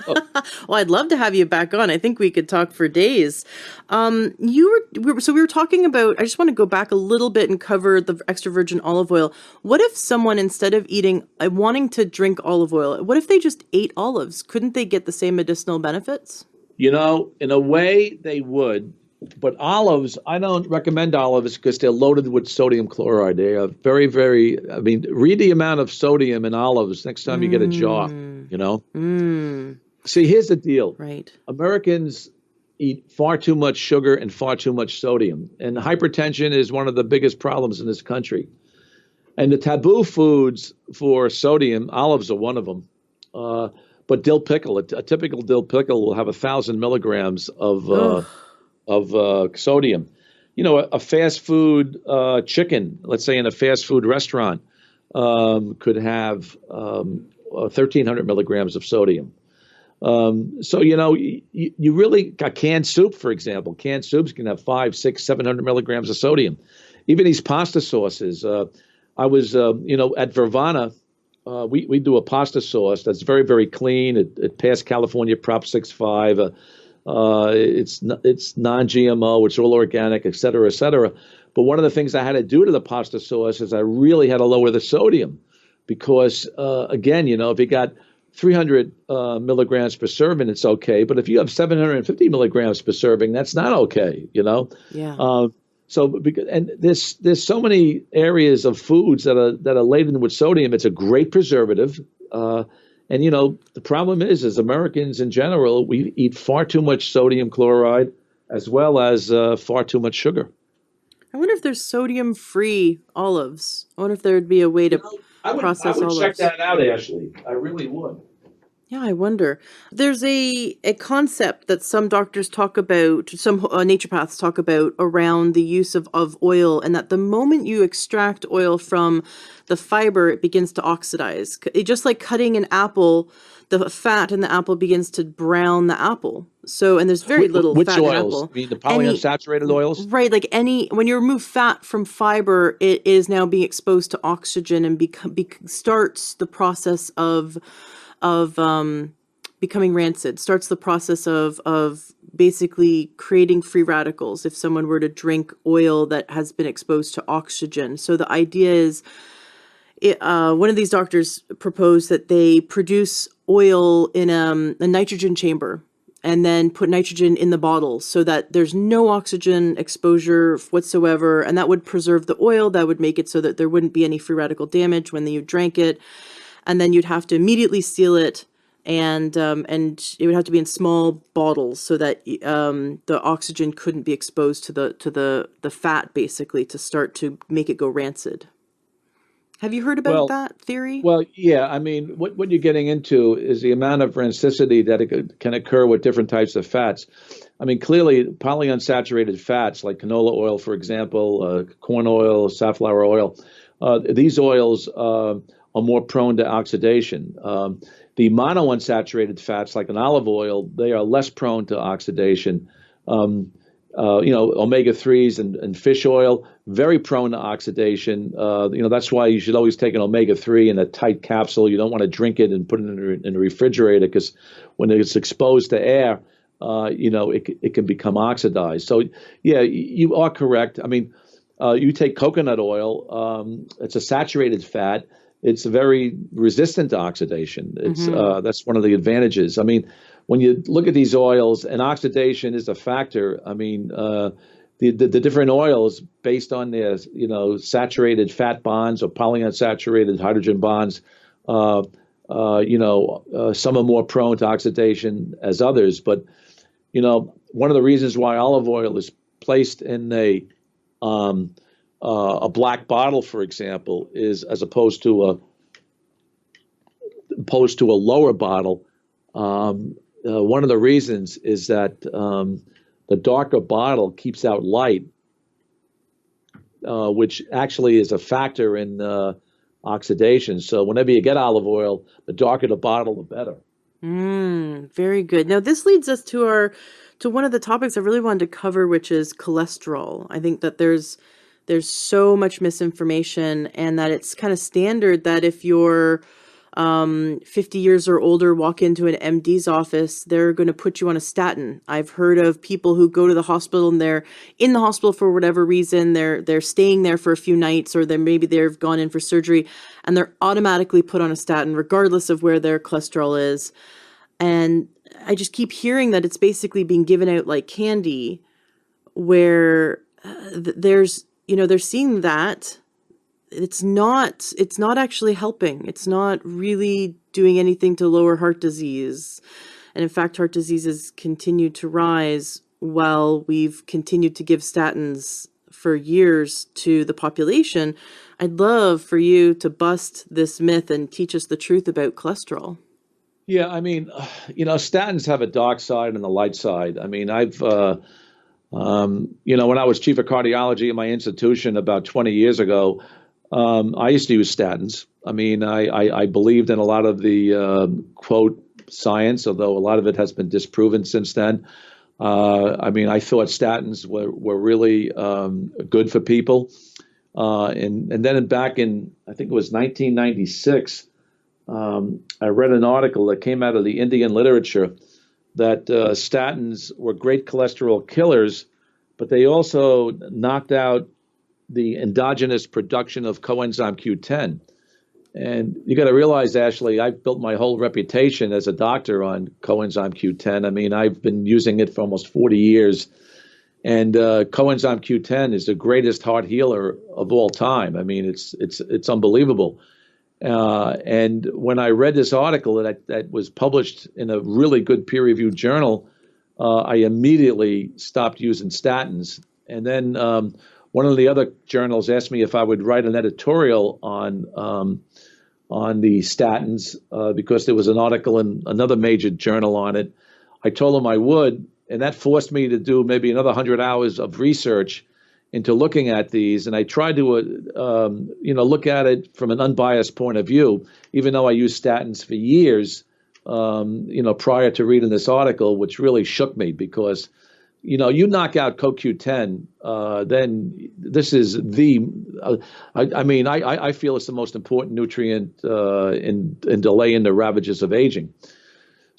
[SPEAKER 1] Well, I'd love to have you back on. I think we could talk for days. We were talking about. I just want to go back a little bit and cover the extra virgin olive oil. What if someone, instead of wanting to drink olive oil, what if they just ate olives? Couldn't they get the same medicinal benefits?
[SPEAKER 2] In a way, they would, but olives, I don't recommend olives because they're loaded with sodium chloride. They are very, very, I mean, read the amount of sodium in olives next time you get a jar,
[SPEAKER 1] Mm.
[SPEAKER 2] you know?
[SPEAKER 1] Mm.
[SPEAKER 2] See, here's the deal.
[SPEAKER 1] Right.
[SPEAKER 2] Americans eat far too much sugar and far too much sodium, and hypertension is one of the biggest problems in this country. And the taboo foods for sodium, olives are one of them. Uh, but dill pickle, a typical dill pickle will have 1,000 milligrams
[SPEAKER 1] Ugh.
[SPEAKER 2] of sodium. A fast food chicken, let's say in a fast food restaurant, could have 1,300 milligrams of sodium. So you really got canned soup, for example. Canned soups can have 5, 6, 700 milligrams of sodium. Even these pasta sauces. I was, at Vervana. We do a pasta sauce that's very, very clean. It passed California Prop 65. It's non-GMO. It's all organic, et cetera, et cetera. But one of the things I had to do to the pasta sauce is I really had to lower the sodium because, again, if you got 300 milligrams per serving, it's okay. But if you have 750 milligrams per serving, that's not okay.
[SPEAKER 1] Yeah.
[SPEAKER 2] Uh, and there's so many areas of foods that are laden with sodium. It's a great preservative. And the problem is Americans in general, we eat far too much sodium chloride as well as far too much sugar.
[SPEAKER 1] I wonder if there's sodium-free olives. I wonder if there would be a way to
[SPEAKER 2] I
[SPEAKER 1] process
[SPEAKER 2] would check
[SPEAKER 1] olives.
[SPEAKER 2] that out, Ashley. I really would.
[SPEAKER 1] Yeah, I wonder. There's a concept that some doctors talk about, some naturopaths talk about around the use of oil, and that the moment you extract oil from the fiber, it begins to oxidize. Just like cutting an apple, the fat in the apple begins to brown the apple. So, and there's very little
[SPEAKER 2] Which
[SPEAKER 1] fat in
[SPEAKER 2] oils?
[SPEAKER 1] apple.
[SPEAKER 2] I mean, the
[SPEAKER 1] Any,
[SPEAKER 2] polyunsaturated oils?
[SPEAKER 1] right, like any, when you remove fat from fiber, it is now being exposed to oxygen and starts the process of becoming rancid, starts the process of basically creating free radicals if someone were to drink oil that has been exposed to oxygen. So the idea is, one of these doctors proposed that they produce oil in a nitrogen chamber and then put nitrogen in the bottles so that there's no oxygen exposure whatsoever, and that would preserve the oil. That would make it so that there wouldn't be any free radical damage when you drank it, and then you'd have to immediately seal it, and it would have to be in small bottles so that the oxygen couldn't be exposed to the fat, basically, to start to make it go rancid. Have you heard about
[SPEAKER 2] Well,
[SPEAKER 1] that theory?
[SPEAKER 2] well, yeah. I mean, what you're getting into is the amount of rancidity that can occur with different types of fats. I mean, clearly, polyunsaturated fats like canola oil, for example, corn oil, safflower oil, these oils are more prone to oxidation. The monounsaturated fats like an olive oil, they are less prone to oxidation. Um, omega 3s and fish oil, very prone to oxidation. That's why you should always take an omega 3 in a tight capsule. You don't want to drink it and put it in the refrigerator, because when it's exposed to air, it can become oxidized. So, yeah, you are correct. I mean, you take coconut oil, it's a saturated fat. It's very resistant to oxidation. That's one of the advantages. I mean, when you look at these oils, and oxidation is a factor. I mean, the different oils based on their saturated fat bonds or polyunsaturated hydrogen bonds. Some are more prone to oxidation as others, but one of the reasons why olive oil is placed in a black bottle, for example, is as opposed to a lower bottle. One of the reasons is that the darker bottle keeps out light, which actually is a factor in oxidation. So whenever you get olive oil, the darker the bottle, the better.
[SPEAKER 1] Very good. Now this leads us to one of the topics I really wanted to cover, which is cholesterol. I think that there's so much misinformation, and that it's kind of standard that if you're 50 years or older, walk into an MD's office, they're going to put you on a statin. I've heard of people who go to the hospital and they're in the hospital for whatever reason. They're staying there for a few nights, or maybe they've gone in for surgery, and they're automatically put on a statin regardless of where their cholesterol is. And I just keep hearing that it's basically being given out like candy, where they're seeing that it's not actually helping. It's not really doing anything to lower heart disease. And in fact, heart disease has continued to rise while we've continued to give statins for years to the population. I'd love for you to bust this myth and teach us the truth about cholesterol.
[SPEAKER 2] Yeah, I mean, statins have a dark side and a light side. I mean, when I was chief of cardiology at my institution about 20 years ago, I used to use statins. I mean, I believed in a lot of the quote science, although a lot of it has been disproven since then. I mean, I thought statins were really good for people. And then back in, I think it was 1996, I read an article that came out of the Indian literature that statins were great cholesterol killers, but they also knocked out the endogenous production of coenzyme Q10. And you got to realize, Ashley, I've built my whole reputation as a doctor on coenzyme Q10. I mean, I've been using it for almost 40 years. And coenzyme Q10 is the greatest heart healer of all time. I mean, it's unbelievable. And when I read this article that was published in a really good peer-reviewed journal, I immediately stopped using statins. And then one of the other journals asked me if I would write an editorial on on the statins because there was an article in another major journal on it. I told him I would, and that forced me to do maybe another 100 hours of research into looking at these. And I tried to, look at it from an unbiased point of view, even though I used statins for years, prior to reading this article, which really shook me because you knock out CoQ10, then this is I feel it's the most important nutrient in delaying the ravages of aging.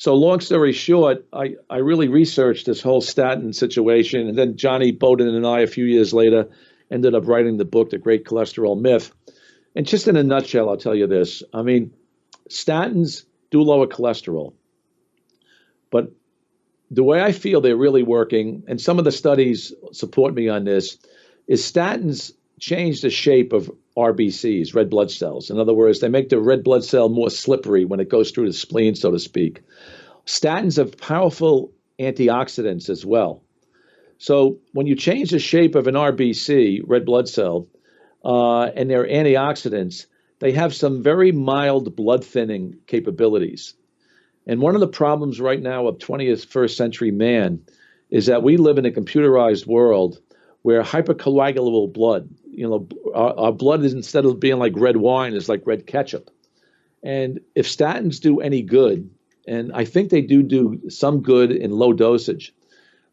[SPEAKER 2] So long story short, I really researched this whole statin situation. And then Johnny Bowden and I, a few years later, ended up writing the book, The Great Cholesterol Myth. And just in a nutshell, I'll tell you this. I mean, statins do lower cholesterol. But the way I feel they're really working, and some of the studies support me on this, is statins change the shape of RBCs, red blood cells. In other words, they make the red blood cell more slippery when it goes through the spleen, so to speak. Statins have powerful antioxidants as well. So when you change the shape of an RBC, red blood cell, and their antioxidants, they have some very mild blood thinning capabilities. And one of the problems right now of 21st century man is that we live in a computerized world where hypercoagulable blood, our blood is, instead of being like red wine, is like red ketchup. And if statins do any good, and I think they do some good in low dosage,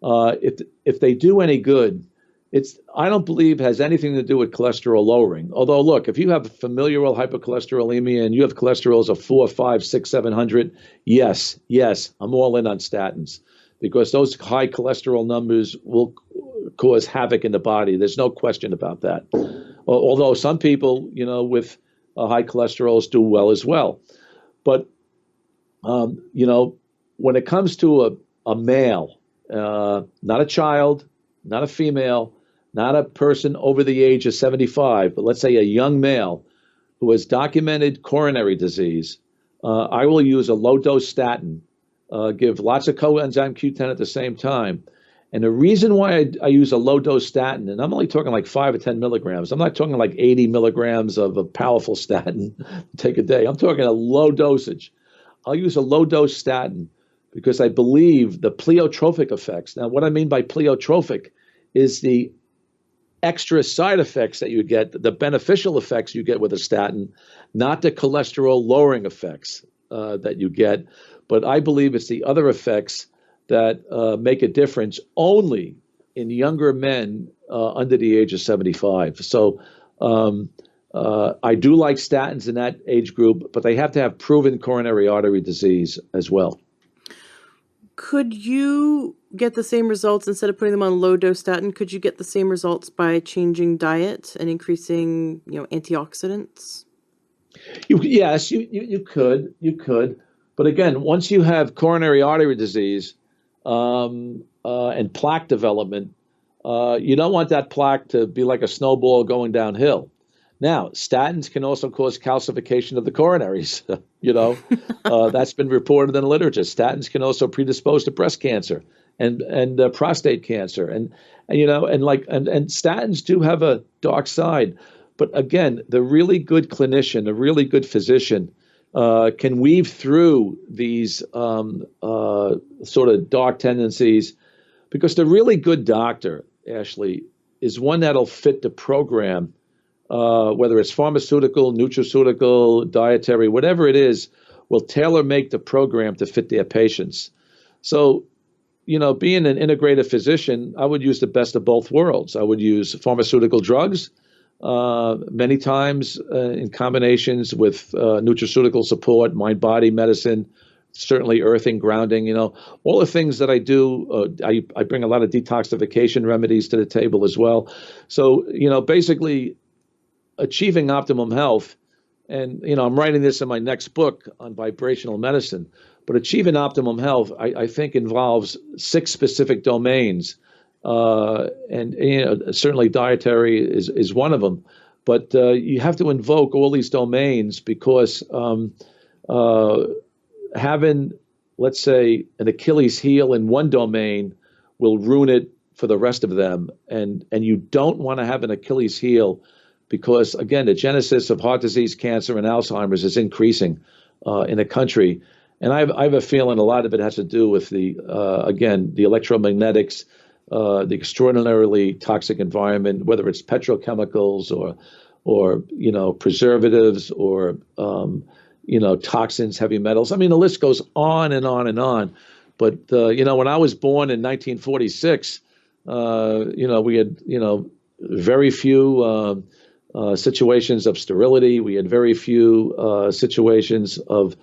[SPEAKER 2] if they do any good, I don't believe has anything to do with cholesterol lowering. Although, look, if you have familial hypercholesterolemia and you have cholesterols of 4, 5, 6, 700, yes, I'm all in on statins because those high cholesterol numbers will cause havoc in the body. There's no question about that. Although some people, with high cholesterols do well as well. But, when it comes to a male, not a child, not a female, not a person over the age of 75, but let's say a young male who has documented coronary disease, I will use a low-dose statin, give lots of coenzyme Q10 at the same time. And the reason why I use a low-dose statin, and I'm only talking like 5 or 10 milligrams, I'm not talking like 80 milligrams of a powerful statin take a day. I'm talking a low dosage. I'll use a low-dose statin because I believe the pleiotropic effects. Now, what I mean by pleiotropic is the extra side effects that you get, the beneficial effects you get with a statin, not the cholesterol lowering effects that you get. But I believe it's the other effects that make a difference only in younger men under the age of 75. So I do like statins in that age group, but they have to have proven coronary artery disease as well.
[SPEAKER 1] Could you get the same results instead of putting them on low dose statin? Could you get the same results by changing diet and increasing, antioxidants?
[SPEAKER 2] Yes, you could. But again, once you have coronary artery disease and plaque development, you don't want that plaque to be like a snowball going downhill. Now, statins can also cause calcification of the coronaries. That's been reported in the literature. Statins can also predispose to breast cancer and prostate cancer, and statins do have a dark side. But again, the really good clinician, a really good physician, can weave through these sort of dark tendencies, because the really good doctor, Ashley, is one that'll fit the program. Whether it's pharmaceutical, nutraceutical, dietary, whatever it is, will tailor make the program to fit their patients. So, being an integrative physician, I would use the best of both worlds. I would use pharmaceutical drugs many times in combinations with nutraceutical support, mind-body medicine, certainly earthing, grounding, all the things that I do. I bring a lot of detoxification remedies to the table as well. So, basically, achieving optimum health, and I'm writing this in my next book on vibrational medicine, but achieving optimum health, I think, involves 6 specific domains, and certainly dietary is one of them. But you have to invoke all these domains because having, let's say, an Achilles heel in one domain will ruin it for the rest of them, and you don't want to have an Achilles heel because, again, the genesis of heart disease, cancer, and Alzheimer's is increasing in the country. And I have a feeling a lot of it has to do with again, the electromagnetics, the extraordinarily toxic environment, whether it's petrochemicals or preservatives or toxins, heavy metals. I mean, the list goes on and on and on. But when I was born in 1946, we had very few situations of sterility. We had very few situations of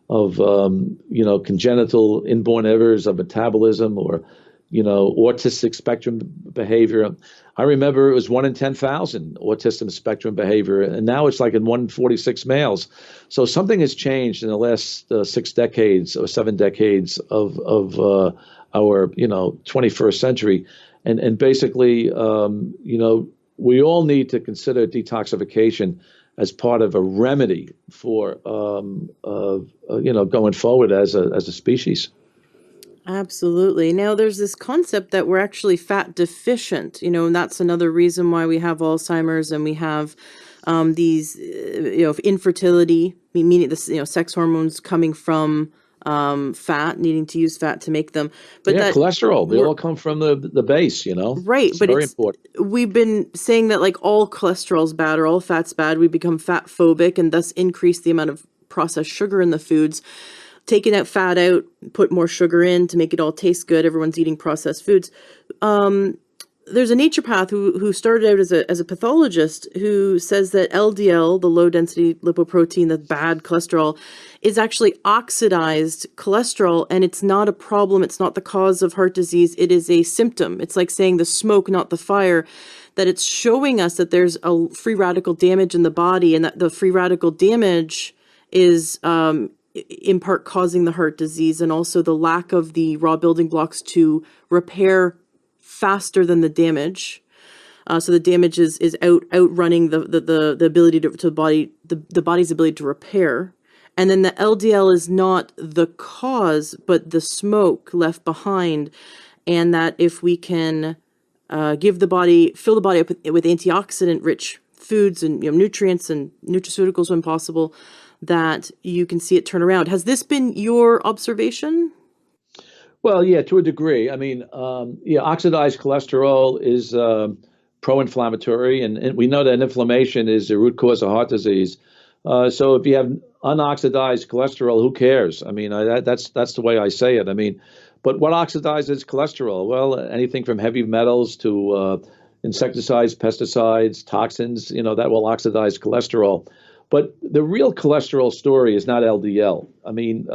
[SPEAKER 2] congenital inborn errors of metabolism or autistic spectrum behavior. I remember it was 1 in 10,000 autism spectrum behavior, and now it's like in 1 in 46 males. So something has changed in the last 6 decades or 7 decades of our 21st century, and basically we all need to consider detoxification as part of a remedy for going forward as a species.
[SPEAKER 1] Absolutely. Now, there's this concept that we're actually fat deficient, and that's another reason why we have Alzheimer's and we have these, infertility, meaning this, sex hormones coming from fat, needing to use fat to make them. But
[SPEAKER 2] yeah, cholesterol, they all come from the base,
[SPEAKER 1] Right,
[SPEAKER 2] it's
[SPEAKER 1] but
[SPEAKER 2] very important.
[SPEAKER 1] We've been saying that like all cholesterol's bad or all fat's bad. We become fat phobic and thus increase the amount of processed sugar in the foods. Taking that fat out, put more sugar in to make it all taste good. Everyone's eating processed foods. There's a naturopath who started out as a pathologist who says that LDL, the low density lipoprotein, the bad cholesterol, is actually oxidized cholesterol, and it's not a problem. It's not the cause of heart disease. It is a symptom. It's like saying the smoke, not the fire, that it's showing us that there's a free radical damage in the body, and that the free radical damage is in part causing the heart disease, and also the lack of the raw building blocks to repair faster than the damage. So the damage is outrunning the ability to the body's ability to repair. And then the LDL is not the cause, but the smoke left behind. And that if we can fill the body up with antioxidant rich foods and nutrients and nutraceuticals when possible, that you can see it turn around. Has this been your observation?
[SPEAKER 2] Well, yeah, to a degree. I mean, oxidized cholesterol is pro-inflammatory, and we know that inflammation is the root cause of heart disease. So if you have unoxidized cholesterol, who cares? I mean, that's the way I say it. I mean, but what oxidizes cholesterol? Well, anything from heavy metals to insecticides, pesticides, toxins, that will oxidize cholesterol. But the real cholesterol story is not LDL. I mean,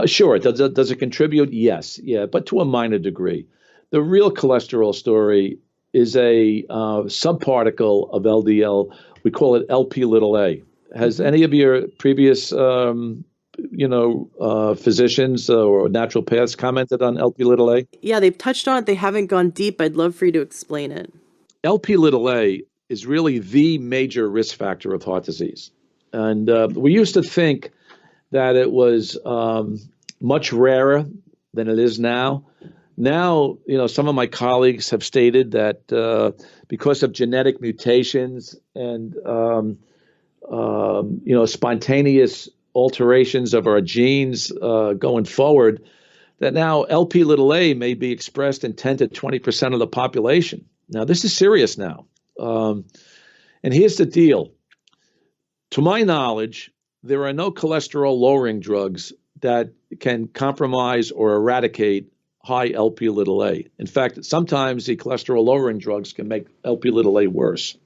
[SPEAKER 2] sure, does it contribute? Yes, yeah, but to a minor degree. The real cholesterol story is a subparticle of LDL. We call it LP little a. Has any of your previous, physicians or naturopaths commented on LP little a?
[SPEAKER 1] Yeah, they've touched on it. They haven't gone deep. I'd love for you to explain it.
[SPEAKER 2] LP little a is really the major risk factor of heart disease. And we used to think that it was much rarer than it is now. Now, some of my colleagues have stated that because of genetic mutations and, spontaneous alterations of our genes going forward, that now LP little a may be expressed in 10 to 20% of the population. Now, this is serious now. And here's the deal. To my knowledge, there are no cholesterol lowering drugs that can compromise or eradicate high LP little a. In fact, sometimes the cholesterol lowering drugs can make LP little a worse.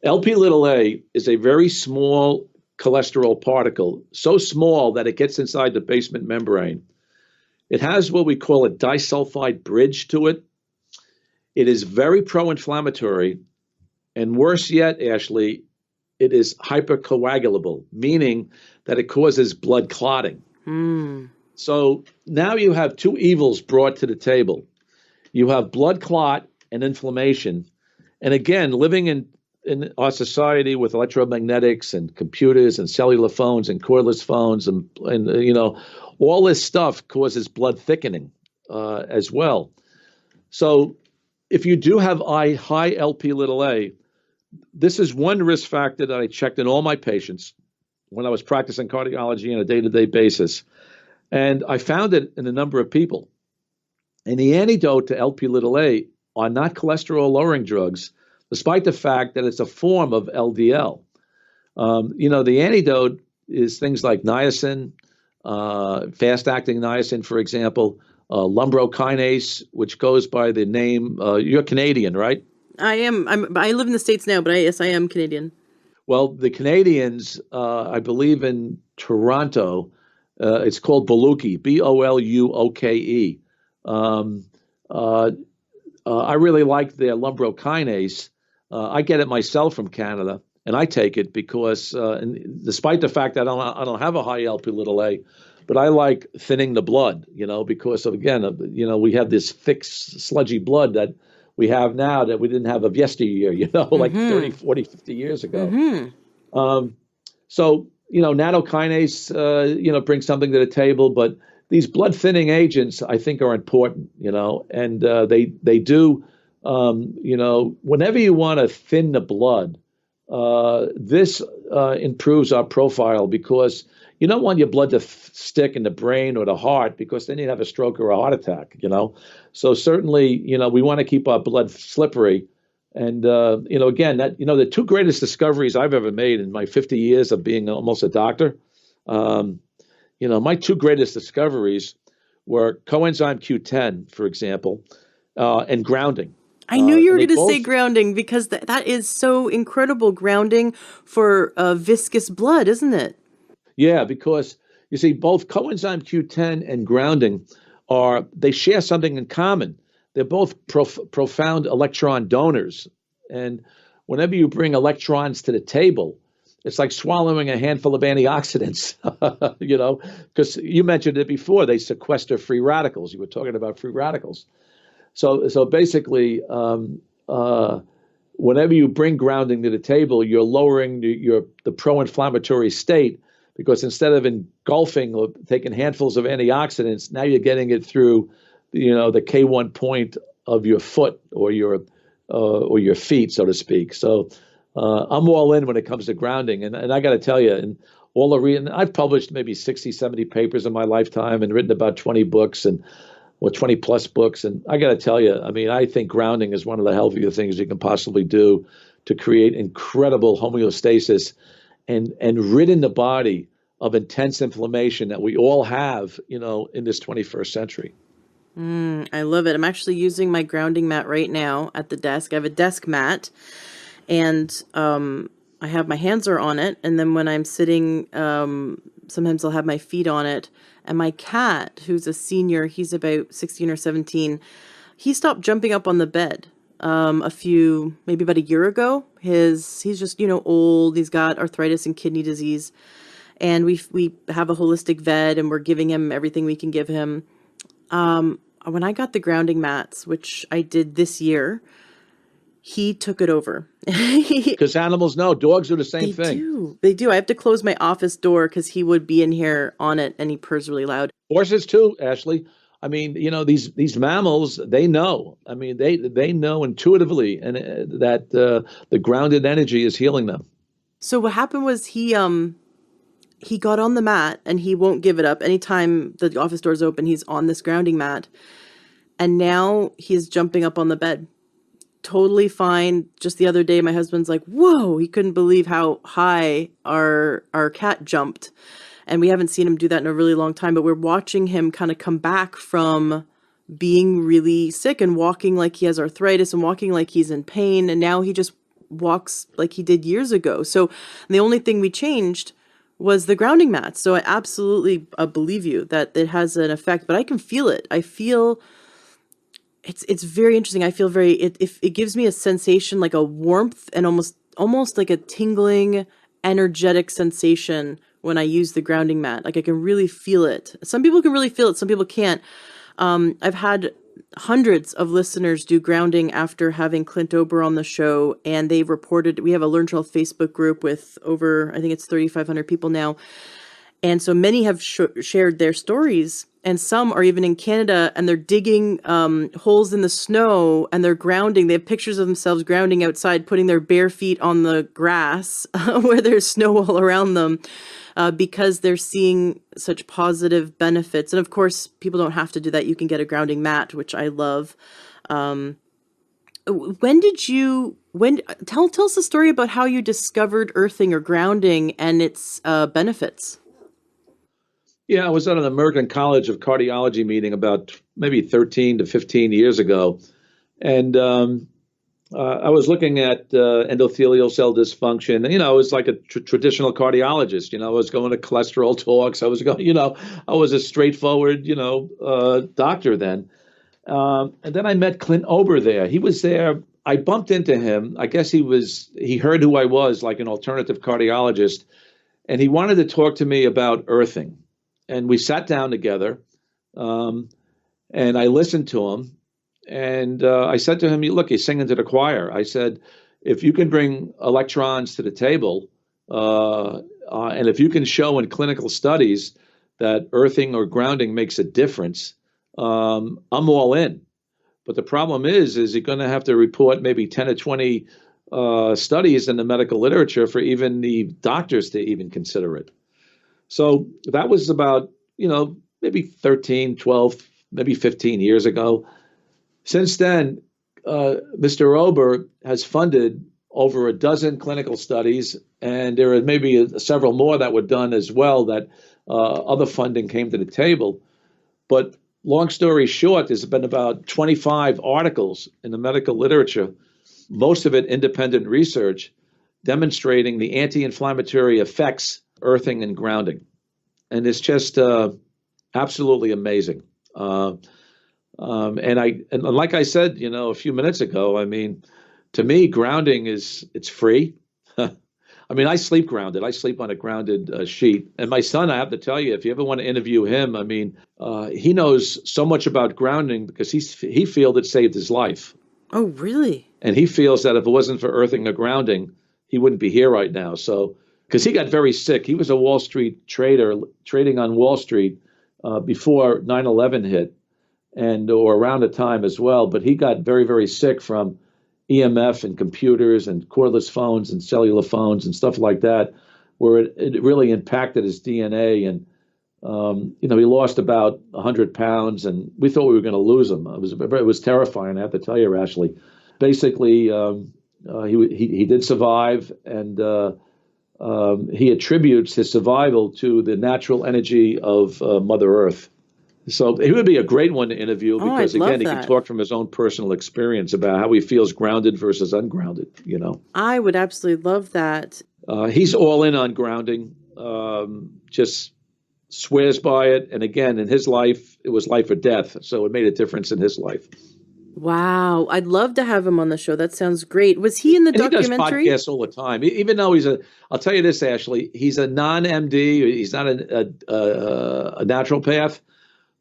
[SPEAKER 2] LP little a is a very small cholesterol particle, so small that it gets inside the basement membrane. It has what we call a disulfide bridge to it. It is very pro-inflammatory, and worse yet, Ashley, it is hypercoagulable, meaning that it causes blood clotting. So now you have two evils brought to the table. You have blood clot and inflammation. And again, living in our society with electromagnetics and computers and cellular phones and cordless phones and all this stuff causes blood thickening as well. So if you do have high LP little a, this is one risk factor that I checked in all my patients when I was practicing cardiology on a day-to-day basis. And I found it in a number of people. And the antidote to LP little a are not cholesterol lowering drugs, despite the fact that it's a form of LDL. The antidote is things like niacin, fast-acting niacin, for example, lumbrokinase, which goes by the name, you're Canadian, right?
[SPEAKER 1] I am. I live in the States now, but yes, I am Canadian.
[SPEAKER 2] Well, the Canadians, I believe in Toronto, it's called Boluke, Boluoke. Um, uh, I really like their lumbrokinase. I get it myself from Canada, and I take it because, and despite the fact that I don't have a high LP little a, but I like thinning the blood, because of, again, we have this thick, sludgy blood that we have now that we didn't have of yesteryear, like 30, 40, 50 years ago. So, natokinase, brings something to the table, but these blood thinning agents, I think, are important, and they do, whenever you want to thin the blood, this improves our profile because you don't want your blood to stick in the brain or the heart because then you'd have a stroke or a heart attack, So certainly, we want to keep our blood slippery. And, again, the two greatest discoveries I've ever made in my 50 years of being almost a doctor, my two greatest discoveries were coenzyme Q10, for example, and grounding.
[SPEAKER 1] I knew you were going to say grounding because that is so incredible. Grounding for viscous blood, isn't it?
[SPEAKER 2] Yeah, because you see, both coenzyme Q10 and grounding they share something in common. They're both profound electron donors. And whenever you bring electrons to the table, it's like swallowing a handful of antioxidants, because you mentioned it before. They sequester free radicals. You were talking about free radicals. So basically, whenever you bring grounding to the table, you're lowering the pro-inflammatory state because instead of engulfing or taking handfuls of antioxidants, now you're getting it through, the K1 point of your foot or your feet, so to speak. So I'm all in when it comes to grounding. And I got to tell you, and I've published maybe 60, 70 papers in my lifetime and written about 20 books or 20 plus books. And I got to tell you, I think grounding is one of the healthier things you can possibly do to create incredible homeostasis and rid the body of intense inflammation that we all have, in this 21st century.
[SPEAKER 1] I love it. I'm actually using my grounding mat right now at the desk. I have a desk mat and I have my hands are on it. And then when I'm sitting, sometimes I'll have my feet on it. And my cat, who's a senior, he's about 16 or 17, he stopped jumping up on the bed maybe about a year ago. He's just, old. He's got arthritis and kidney disease. And we have a holistic vet and we're giving him everything we can give him. When I got the grounding mats, which I did this year, he took it over.
[SPEAKER 2] Because animals know, dogs do the same thing.
[SPEAKER 1] They do. I have to close my office door because he would be in here on it and he purrs really loud.
[SPEAKER 2] Horses too, Ashley. These mammals, they know. They know intuitively and that the grounded energy is healing them.
[SPEAKER 1] So what happened was he got on the mat and he won't give it up. Anytime the office door's open, he's on this grounding mat. And now he's jumping up on the bed. Totally fine. Just the other day, my husband's like, whoa, he couldn't believe how high our cat jumped. And we haven't seen him do that in a really long time, but we're watching him kind of come back from being really sick and walking like he has arthritis and walking like he's in pain. And now he just walks like he did years ago. So the only thing we changed was the grounding mat. So I absolutely believe you that it has an effect, but I can feel it. I feel it's very interesting. I feel it gives me a sensation like a warmth and almost like a tingling, energetic sensation when I use the grounding mat. Like I can really feel it. Some people can really feel it. Some people can't. I've had hundreds of listeners do grounding after having Clint Ober on the show, and they've reported. We have a Learn to Health Facebook group with over, I think it's 3,500 people now. And so many have shared their stories and some are even in Canada, and they're digging holes in the snow, and they're grounding. They have pictures of themselves grounding outside, putting their bare feet on the grass where there's snow all around them, because they're seeing such positive benefits. And of course, people don't have to do that. You can get a grounding mat, which I love. Tell us a story about how you discovered earthing or grounding and its benefits.
[SPEAKER 2] Yeah, I was at an American College of Cardiology meeting about maybe 13 to 15 years ago. And I was looking at endothelial cell dysfunction. And, I was like a traditional cardiologist. I was going to cholesterol talks. I was going, I was a straightforward, doctor then. And then I met Clint Ober there. He was there. I bumped into him. I guess he heard who I was, like an alternative cardiologist. And he wanted to talk to me about earthing. And we sat down together, and I listened to him. And I said to him, look, he's singing to the choir. I said, if you can bring electrons to the table, and if you can show in clinical studies that earthing or grounding makes a difference, I'm all in. But the problem is you're going to have to report maybe 10 or 20 studies in the medical literature for even the doctors to even consider it. So that was about, maybe 13, 12, maybe 15 years ago. Since then, Mr. Ober has funded over a dozen clinical studies, and there are maybe several more that were done as well that other funding came to the table. But long story short, there's been about 25 articles in the medical literature, most of it independent research, demonstrating the anti-inflammatory effects earthing and grounding. And it's just absolutely amazing. And like I said, a few minutes ago, I mean, to me, grounding it's free. I mean, I sleep grounded. I sleep on a grounded sheet. And my son, I have to tell you, if you ever want to interview him, I mean, he knows so much about grounding because he feels it saved his life.
[SPEAKER 1] Oh, really?
[SPEAKER 2] And he feels that if it wasn't for earthing or grounding, he wouldn't be here right now. So, because he got very sick. He was a Wall Street trader, trading on Wall Street before 9/11 hit, or around the time as well. But he got very, very sick from EMF and computers and cordless phones and cellular phones and stuff like that, where it really impacted his DNA. And, he lost about 100 pounds, and we thought we were going to lose him. It was terrifying, I have to tell you, Ashley. Basically, he did survive, and he attributes his survival to the natural energy of Mother Earth. So he would be a great one to interview because, again, he can talk from his own personal experience about how he feels grounded versus ungrounded,
[SPEAKER 1] I would absolutely love that.
[SPEAKER 2] He's all in on grounding, just swears by it. And again, in his life, it was life or death. So it made a difference in his life.
[SPEAKER 1] Wow. I'd love to have him on the show. That sounds great. Was he in the documentary?
[SPEAKER 2] He does podcasts all the time. Even though I'll tell you this, Ashley, he's a non-MD. He's not a naturopath.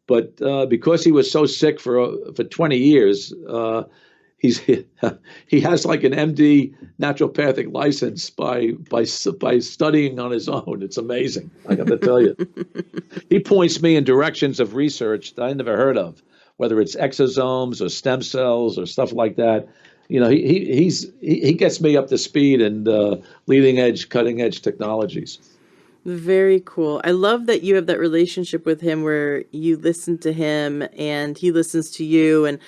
[SPEAKER 2] But because he was so sick for 20 years, he has like an MD naturopathic license by studying on his own. It's amazing. I got to tell you. He points me in directions of research that I never heard of, whether it's exosomes or stem cells or stuff like that. He gets me up to speed and leading edge, cutting edge technologies.
[SPEAKER 1] Very cool. I love that you have that relationship with him where you listen to him and he listens to you, and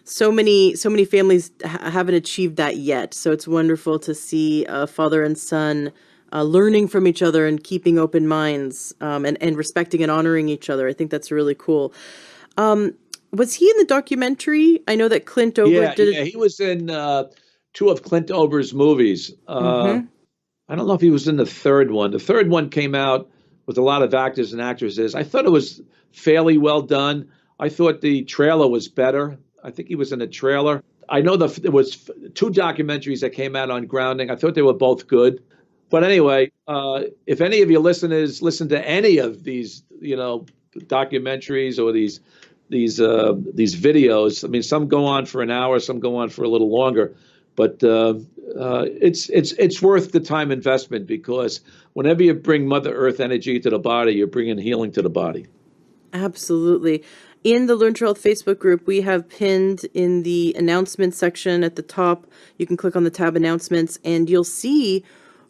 [SPEAKER 1] so many families haven't achieved that yet. So it's wonderful to see a father and son learning from each other and keeping open minds, and respecting and honoring each other. I think that's really cool. Was he in the documentary? I know that Clint Ober did.
[SPEAKER 2] Yeah, he was in 2 of Clint Ober's movies. I don't know if he was in the third one. The third one came out with a lot of actors and actresses. I thought it was fairly well done. I thought the trailer was better. I think he was in a trailer. I know there was 2 documentaries that came out on grounding. I thought they were both good. But anyway, if any of your listeners listen to any of these, documentaries or these videos, I mean, some go on for an hour, some go on for a little longer. But it's worth the time investment, because whenever you bring Mother Earth energy to the body, you're bringing healing to the body.
[SPEAKER 1] Absolutely. In the Learn to Health Facebook group, we have pinned in the announcements section at the top. You can click on the tab announcements and you'll see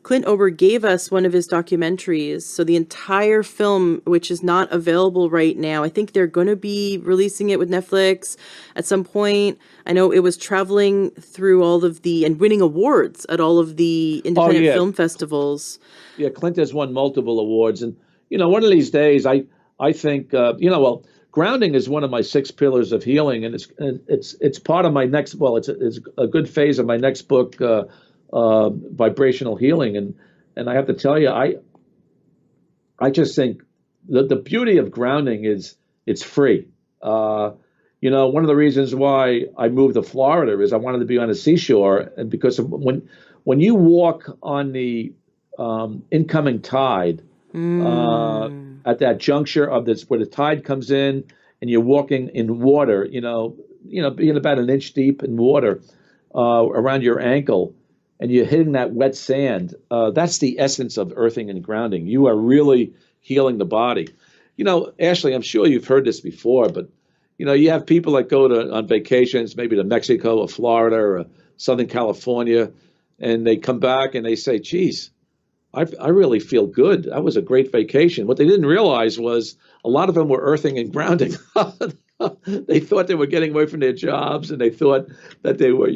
[SPEAKER 1] Clint Ober gave us one of his documentaries. So the entire film, which is not available right now, I think they're going to be releasing it with Netflix at some point. I know it was traveling through all of the and winning awards at all of the
[SPEAKER 2] Oh
[SPEAKER 1] independent
[SPEAKER 2] yeah,
[SPEAKER 1] film festivals.
[SPEAKER 2] yeah. Clint has won multiple awards, and one of these days, I think well, grounding is one of my six pillars of healing, and it's part of my next. Well, it's a good phase of my next book, vibrational healing, and I have to tell you, I just think the beauty of grounding is it's free. One of the reasons why I moved to Florida is I wanted to be on a seashore, and because of when you walk on the incoming tide at that juncture of this where the tide comes in, and you're walking in water, being about an inch deep in water around your ankle, and you're hitting that wet sand. That's the essence of earthing and grounding. You are really healing the body. Ashley, I'm sure you've heard this before, but you have people that go on vacations, maybe to Mexico or Florida or Southern California, and they come back and they say, geez, I really feel good. That was a great vacation. What they didn't realize was a lot of them were earthing and grounding. They thought they were getting away from their jobs, and they thought that they were,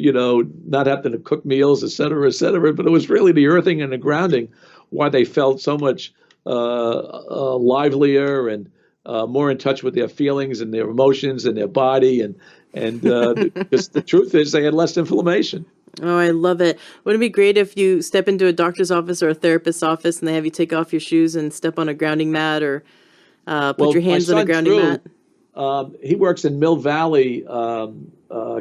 [SPEAKER 2] not having to cook meals, et cetera, et cetera. But it was really the earthing and the grounding why they felt so much livelier and more in touch with their feelings and their emotions and their body. And because the truth is they had less inflammation.
[SPEAKER 1] Oh, I love it. Wouldn't it be great if you step into a doctor's office or a therapist's office and they have you take off your shoes and step on a grounding mat or put
[SPEAKER 2] Well,
[SPEAKER 1] your
[SPEAKER 2] my
[SPEAKER 1] hands on a
[SPEAKER 2] son
[SPEAKER 1] grounding
[SPEAKER 2] Drew,
[SPEAKER 1] mat?
[SPEAKER 2] he works in Mill Valley,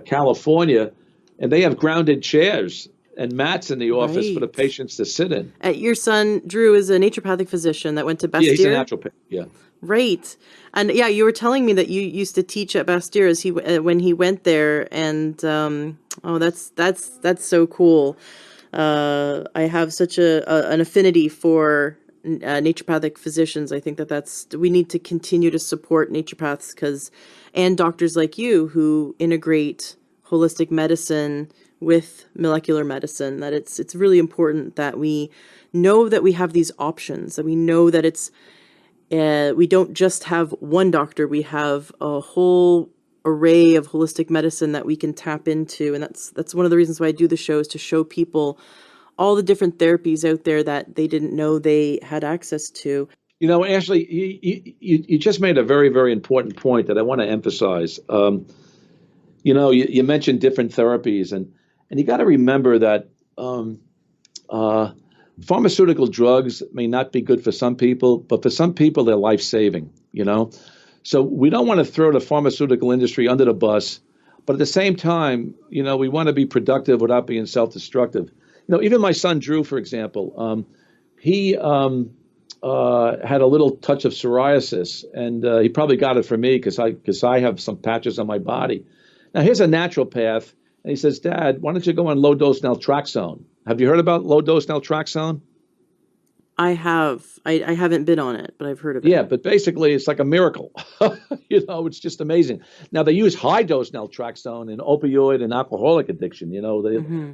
[SPEAKER 2] California, and they have grounded chairs and mats in the office for the
[SPEAKER 1] Right.
[SPEAKER 2] patients to sit in.
[SPEAKER 1] Your son, Drew, is a naturopathic physician that went to
[SPEAKER 2] Yeah, he's a
[SPEAKER 1] Bastyr.
[SPEAKER 2] naturopath. Yeah.
[SPEAKER 1] Right. And yeah, you were telling me that you used to teach at Bastyr as when he went there, and oh, that's so cool. I have such an affinity for naturopathic physicians. I think that's we need to continue to support naturopaths and doctors like you who integrate holistic medicine with molecular medicine. That it's really important that we know that we have these options. That we know that we don't just have one doctor. We have a whole array of holistic medicine that we can tap into, and that's one of the reasons why I do the show, is to show people all the different therapies out there that they didn't know they had access to.
[SPEAKER 2] Ashley, you just made a very, very important point that I want to emphasize. You mentioned different therapies, and you got to remember that pharmaceutical drugs may not be good for some people, but for some people, they're life-saving. So we don't want to throw the pharmaceutical industry under the bus, but at the same time, we want to be productive without being self-destructive. Even my son Drew, for example, he had a little touch of psoriasis, and he probably got it from me because I have some patches on my body. Now here's a naturopath, and he says, "Dad, why don't you go on low dose naltrexone? Have you heard about low dose naltrexone?"
[SPEAKER 1] I have. I haven't been on it, but I've heard of it.
[SPEAKER 2] Yeah, but basically it's like a miracle. It's just amazing. Now they use high dose naltrexone in opioid and alcoholic addiction.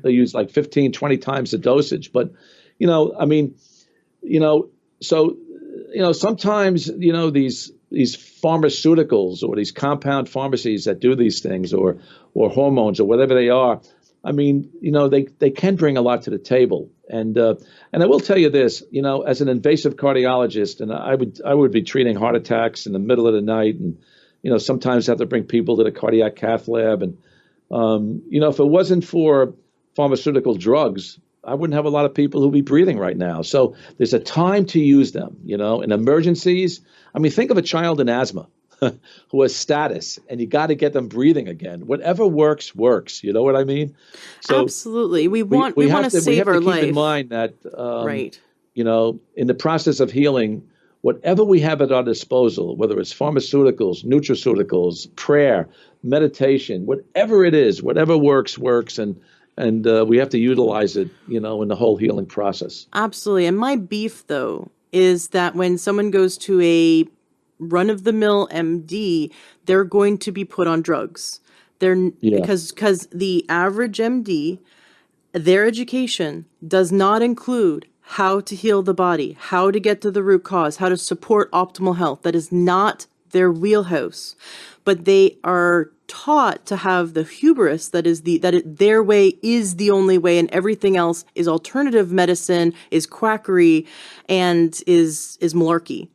[SPEAKER 2] They use like 15, 20 times the dosage. But, I mean, so, sometimes, these pharmaceuticals or these compound pharmacies that do these things or hormones or whatever they are, I mean, they can bring a lot to the table. And I will tell you this, as an invasive cardiologist, and I would be treating heart attacks in the middle of the night, and sometimes have to bring people to the cardiac cath lab. And if it wasn't for pharmaceutical drugs, I wouldn't have a lot of people who'd be breathing right now. So there's a time to use them. In emergencies. I mean, think of a child in asthma who has status, and you got to get them breathing again. Whatever works, works. You know what I mean? So
[SPEAKER 1] Absolutely. We
[SPEAKER 2] we,
[SPEAKER 1] want
[SPEAKER 2] we
[SPEAKER 1] to
[SPEAKER 2] have to we
[SPEAKER 1] save
[SPEAKER 2] have to
[SPEAKER 1] our
[SPEAKER 2] keep in
[SPEAKER 1] life.
[SPEAKER 2] mind that
[SPEAKER 1] Right.
[SPEAKER 2] in the process of healing, whatever we have at our disposal, whether it's pharmaceuticals, nutraceuticals, prayer, meditation, whatever it is, whatever works, and we have to utilize it, in the whole healing process.
[SPEAKER 1] Absolutely. And my beef, though, is that when someone goes to a run-of-the-mill MD, they're going to be put on drugs. They're
[SPEAKER 2] Yeah.
[SPEAKER 1] because the average MD, their education does not include how to heal the body, how to get to the root cause, how to support optimal health. That is not their wheelhouse. But they are taught to have the hubris that is their way is the only way, and everything else is alternative medicine, is quackery, and is malarkey.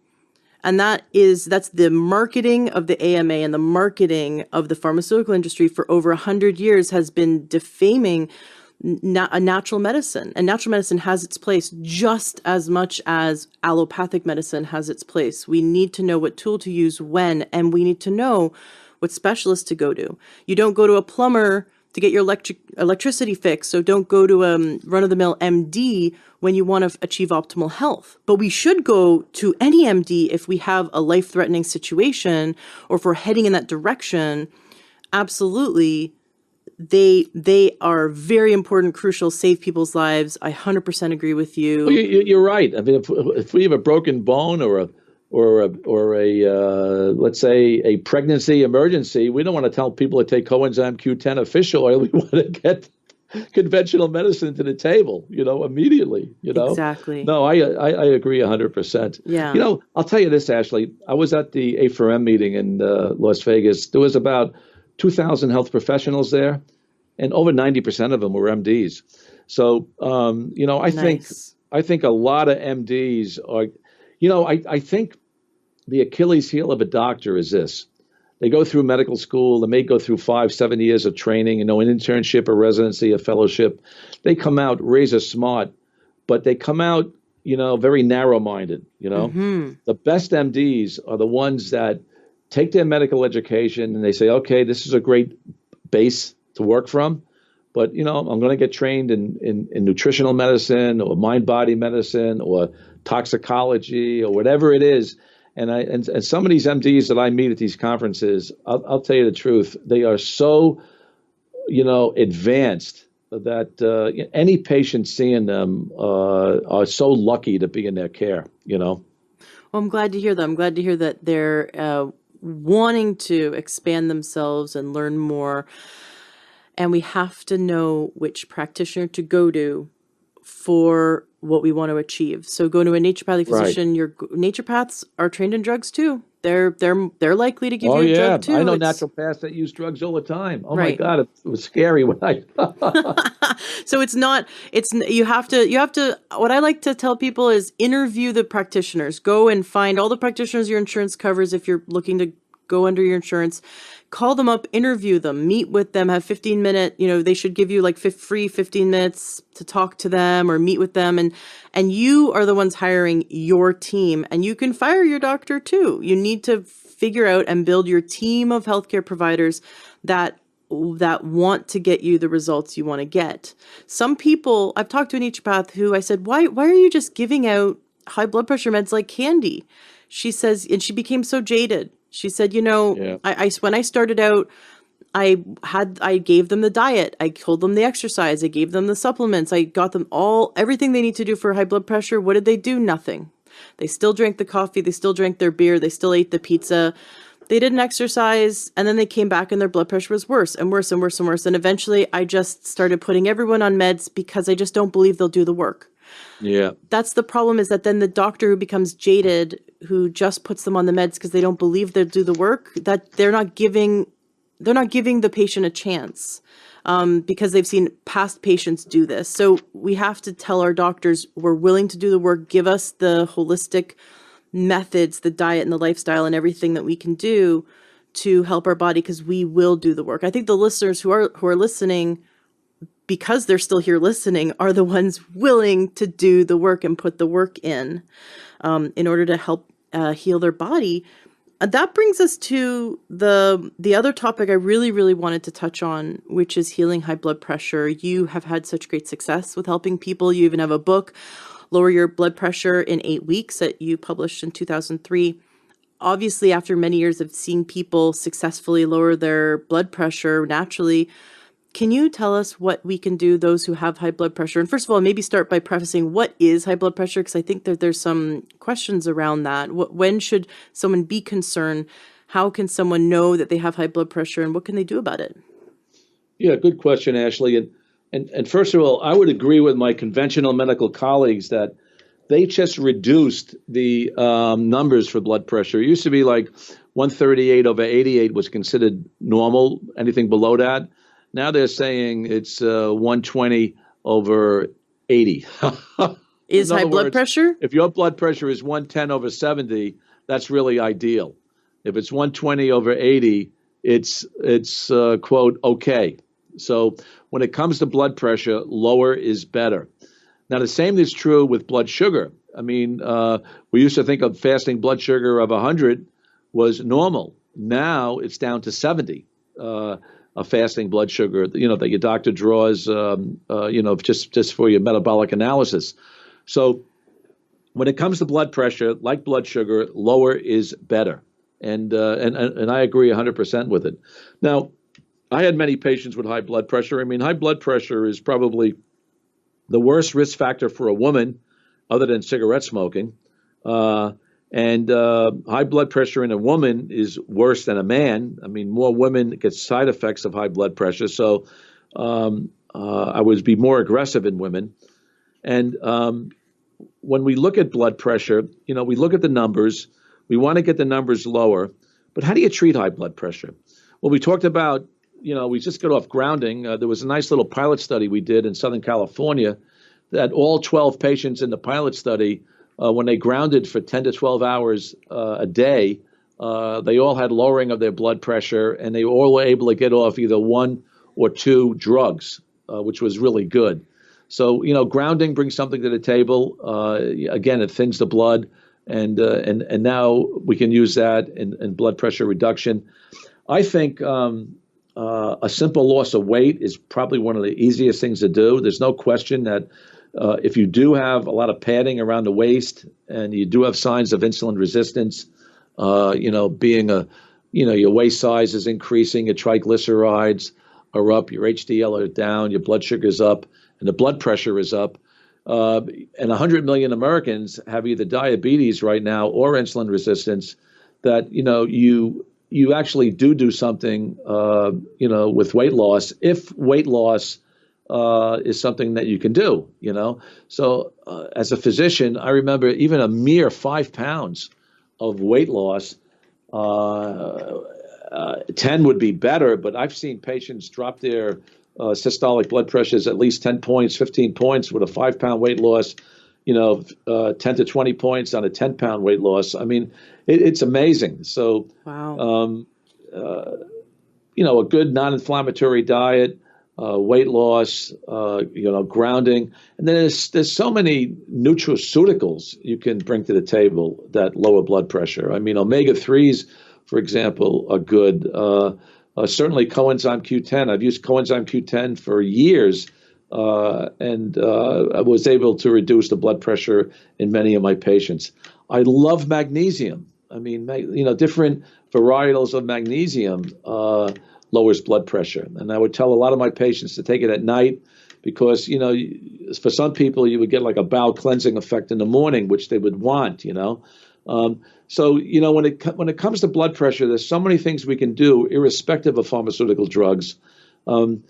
[SPEAKER 1] And that's the marketing of the AMA, and the marketing of the pharmaceutical industry for over 100 years has been defaming a natural medicine. And natural medicine has its place just as much as allopathic medicine has its place. We need to know what tool to use when, and we need to know what specialist to go to. You don't go to a plumber to get your electricity fixed, so don't go to a run-of-the-mill MD when you want to achieve optimal health. But we should go to any MD if we have a life-threatening situation, or if we're heading in that direction. Absolutely. They are very important, crucial, save people's lives. I 100% agree with you.
[SPEAKER 2] Well, you're right. I mean, if we have a broken bone or a let's say a pregnancy emergency, we don't want to tell people to take coenzyme Q10 or fish oil. We want to get conventional medicine to the table, immediately.
[SPEAKER 1] Exactly.
[SPEAKER 2] No, I agree 100%.
[SPEAKER 1] Yeah.
[SPEAKER 2] I'll tell you this, Ashley. I was at the A4M meeting in Las Vegas. There was about 2,000 health professionals there, and over 90% of them were MDs. So,
[SPEAKER 1] Nice.
[SPEAKER 2] I think a lot of MDs are, I think the Achilles heel of a doctor is this. They go through medical school. They may go through 5-7 years of training, an internship, a residency, a fellowship. They come out razor smart, but they come out, very narrow-minded. The best MDs are the ones that take their medical education and they say, okay, this is a great base to work from, but I'm going to get trained in nutritional medicine or mind-body medicine or toxicology or whatever it is. And some of these MDs that I meet at these conferences, I'll tell you the truth, they are so advanced that any patient seeing them are so lucky to be in their care.
[SPEAKER 1] Well, I'm glad to hear that. I'm glad to hear that they're wanting to expand themselves and learn more. And we have to know which practitioner to go to for what we want to achieve. So go to a naturopathic physician.
[SPEAKER 2] Right.
[SPEAKER 1] Your naturopaths are trained in drugs too. They're likely to give you a drug too.
[SPEAKER 2] I know naturopaths that use drugs all the time. Oh
[SPEAKER 1] right.
[SPEAKER 2] My God, it was scary when I.
[SPEAKER 1] So you have to. What I like to tell people is interview the practitioners. Go and find all the practitioners your insurance covers if you're looking to go under your insurance. Call them up, interview them, meet with them, have 15-minute, they should give you like free 15 minutes to talk to them or meet with them. And you are the ones hiring your team, and you can fire your doctor too. You need to figure out and build your team of healthcare providers that want to get you the results you want to get. Some people, I've talked to an naturopath who I said, why are you just giving out high blood pressure meds like candy? She says, and she became so jaded. She said,
[SPEAKER 2] Yeah.
[SPEAKER 1] I when I started out, I gave them the diet. I told them the exercise. I gave them the supplements. I got them everything they need to do for high blood pressure. What did they do? Nothing. They still drank the coffee. They still drank their beer. They still ate the pizza. They didn't exercise. And then they came back and their blood pressure was worse and worse and worse and worse. And eventually I just started putting everyone on meds because I just don't believe they'll do the work.
[SPEAKER 2] Yeah.
[SPEAKER 1] That's the problem, is that then the doctor who becomes jaded, who just puts them on the meds because they don't believe they'll do the work, that they're not giving the patient a chance, because they've seen past patients do this. So we have to tell our doctors, we're willing to do the work. Give us the holistic methods, the diet and the lifestyle and everything that we can do to help our body, because we will do the work. I think the listeners who are listening, because they're still here listening, are the ones willing to do the work and put the work in order to help heal their body. That brings us to the other topic I really, really wanted to touch on, which is healing high blood pressure. You have had such great success with helping people. You even have a book, Lower Your Blood Pressure in 8 Weeks, that you published in 2003. Obviously, after many years of seeing people successfully lower their blood pressure naturally, Can you tell us what we can do, those who have high blood pressure? And first of all, maybe start by prefacing what is high blood pressure, because I think that there's some questions around that. When should someone be concerned? How can someone know that they have high blood pressure, and what can they do about it?
[SPEAKER 2] Yeah, good question, Ashley. And first of all, I would agree with my conventional medical colleagues that they just reduced the numbers for blood pressure. It used to be like 138 over 88 was considered normal. Anything below that, now they're saying it's 120 over 80.
[SPEAKER 1] Is
[SPEAKER 2] In
[SPEAKER 1] high
[SPEAKER 2] other
[SPEAKER 1] blood
[SPEAKER 2] words,
[SPEAKER 1] pressure?
[SPEAKER 2] if your blood pressure is 110 over 70, that's really ideal. If it's 120 over 80, it's quote okay. So when it comes to blood pressure, lower is better. Now, the same is true with blood sugar. I mean, we used to think of fasting blood sugar of 100 was normal. Now it's down to 70, a fasting blood sugar, that your doctor draws, just for your metabolic analysis. So when it comes to blood pressure, like blood sugar, lower is better. And I agree 100% with it. Now, I had many patients with high blood pressure. I mean, high blood pressure is probably the worst risk factor for a woman, other than cigarette smoking. And high blood pressure in a woman is worse than a man. I mean, more women get side effects of high blood pressure. So I would be more aggressive in women. And when we look at blood pressure, we look at the numbers. We want to get the numbers lower. But how do you treat high blood pressure? Well, we talked about, we just got off grounding. There was a nice little pilot study we did in Southern California that all 12 patients in the pilot study, when they grounded for 10 to 12 hours a day, they all had lowering of their blood pressure, and they all were able to get off either one or two drugs, which was really good. So, grounding brings something to the table. Again, it thins the blood, and now we can use that in blood pressure reduction. I think a simple loss of weight is probably one of the easiest things to do. There's no question that if you do have a lot of padding around the waist and you do have signs of insulin resistance, being your waist size is increasing, your triglycerides are up, your HDL are down, your blood sugar is up, and the blood pressure is up. And 100 million Americans have either diabetes right now or insulin resistance. That you actually do something, with weight loss, if weight loss is something that you can do, So as a physician, I remember even a mere 5 pounds of weight loss, 10 would be better, but I've seen patients drop their systolic blood pressures at least 10 points, 15 points with a 5 pound weight loss, 10 to 20 points on a 10 pound weight loss. I mean, it's amazing. So,
[SPEAKER 1] Wow.
[SPEAKER 2] A good non-inflammatory diet, weight loss, grounding. And then there's so many nutraceuticals you can bring to the table that lower blood pressure. I mean, omega-3s, for example, are good. Certainly coenzyme Q10. I've used coenzyme Q10 for years, and I was able to reduce the blood pressure in many of my patients. I love magnesium. I mean, different varietals of magnesium lowers blood pressure. And I would tell a lot of my patients to take it at night because, for some people, you would get like a bowel cleansing effect in the morning, which they would want, So, when it comes to blood pressure, there's so many things we can do irrespective of pharmaceutical drugs. Even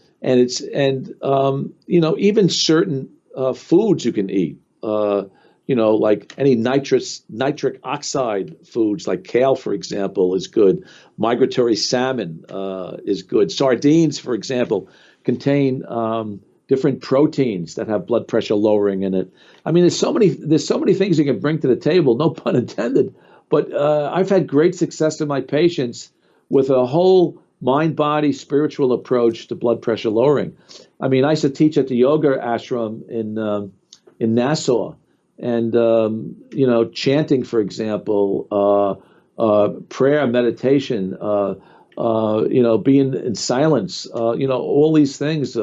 [SPEAKER 2] certain foods you can eat, like any nitric oxide foods, like kale, for example, is good. Migratory salmon is good. Sardines, for example, contain different proteins that have blood pressure lowering in it. I mean, there's so many things you can bring to the table, no pun intended. But I've had great success in my patients with a whole mind, body, spiritual approach to blood pressure lowering. I mean, I used to teach at the yoga ashram in Nassau, and chanting, for example, prayer, meditation, being in silence, all these things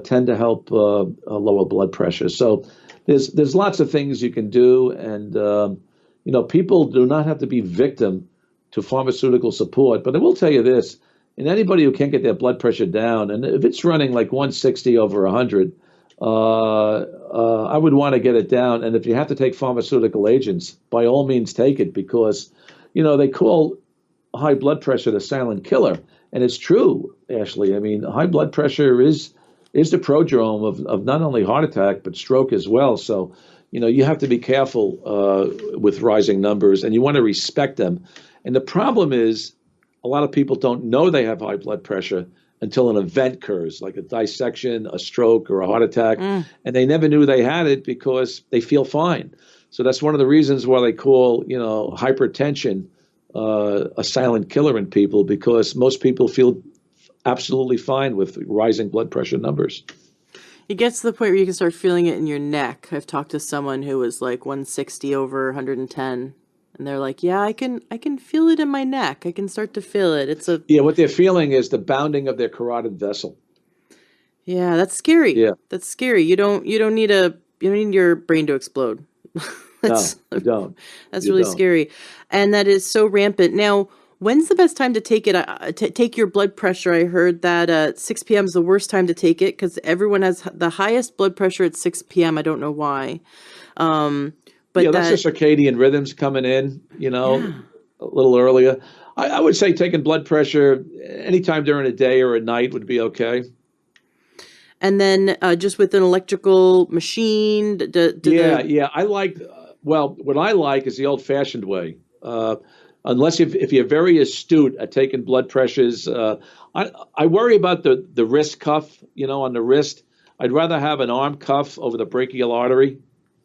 [SPEAKER 2] tend to help lower blood pressure. So there's lots of things you can do, and people do not have to be victim to pharmaceutical support. But I will tell you this. And anybody who can't get their blood pressure down, and if it's running like 160 over 100, I would want to get it down. And if you have to take pharmaceutical agents, by all means take it, because, they call high blood pressure the silent killer. And it's true, Ashley. I mean, high blood pressure is the prodrome of not only heart attack, but stroke as well. So, you have to be careful with rising numbers, and you want to respect them. And the problem is, a lot of people don't know they have high blood pressure until an event occurs, like a dissection, a stroke, or a heart attack, and they never knew they had it because they feel fine. So that's one of the reasons why they call, hypertension a silent killer in people, because most people feel absolutely fine with rising blood pressure numbers.
[SPEAKER 1] It gets to the point where you can start feeling it in your neck. I've talked to someone who was like 160 over 110, and they're like, "Yeah, I can feel it in my neck. I can start to feel it."
[SPEAKER 2] What they're feeling is the bounding of their carotid vessel.
[SPEAKER 1] Yeah, that's scary.
[SPEAKER 2] Yeah,
[SPEAKER 1] that's scary. You don't need your brain to explode.
[SPEAKER 2] no, you don't.
[SPEAKER 1] That's
[SPEAKER 2] You
[SPEAKER 1] really
[SPEAKER 2] don't.
[SPEAKER 1] scary, and that is so rampant now. When's the best time to take it? Take your blood pressure. I heard that 6 p.m. is the worst time to take it because everyone has the highest blood pressure at 6 p.m. I don't know why. But
[SPEAKER 2] that's the circadian rhythms coming in, a little earlier. I would say taking blood pressure anytime during a day or a night would be okay.
[SPEAKER 1] And then just with an electrical machine.
[SPEAKER 2] I like, what I like is the old-fashioned way. Unless if you're very astute at taking blood pressures, I worry about the wrist cuff, on the wrist. I'd rather have an arm cuff over the brachial artery.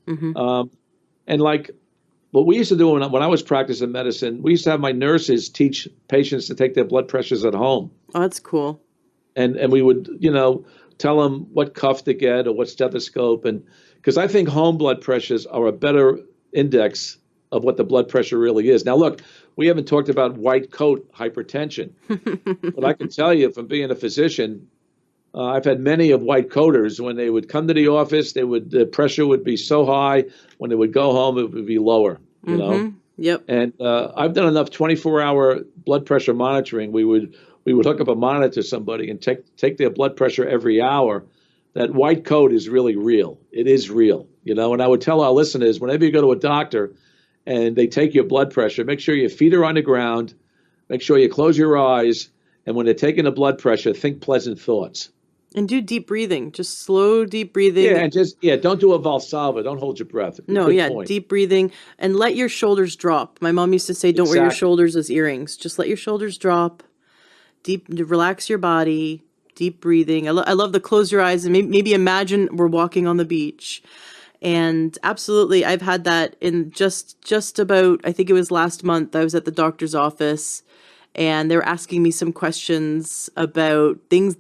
[SPEAKER 2] Mm-hmm. And like what we used to do when I was practicing medicine, we used to have my nurses teach patients to take their blood pressures at home.
[SPEAKER 1] Oh, that's cool.
[SPEAKER 2] And we would, tell them what cuff to get or what stethoscope. And because I think home blood pressures are a better index of what the blood pressure really is. Now, look, we haven't talked about white coat hypertension, but I can tell you from being a physician, I've had many of white coaters. When they would come to the office, the pressure would be so high. When they would go home, it would be lower, know?
[SPEAKER 1] Yep.
[SPEAKER 2] And I've done enough 24-hour blood pressure monitoring. We would hook up a monitor to somebody and take their blood pressure every hour. That white coat is really real. It is real, And I would tell our listeners, whenever you go to a doctor and they take your blood pressure, make sure your feet are on the ground, make sure you close your eyes, and when they're taking the blood pressure, think pleasant thoughts.
[SPEAKER 1] And do deep breathing, just slow, deep breathing.
[SPEAKER 2] Yeah, and don't do a Valsalva. Don't hold your breath.
[SPEAKER 1] No, point. Deep breathing, and let your shoulders drop. My mom used to say, don't wear your shoulders as earrings. Just let your shoulders drop. Relax your body, deep breathing. I love the close your eyes and maybe imagine we're walking on the beach. And absolutely, I've had that in just about, I think it was last month, I was at the doctor's office and they were asking me some questions about things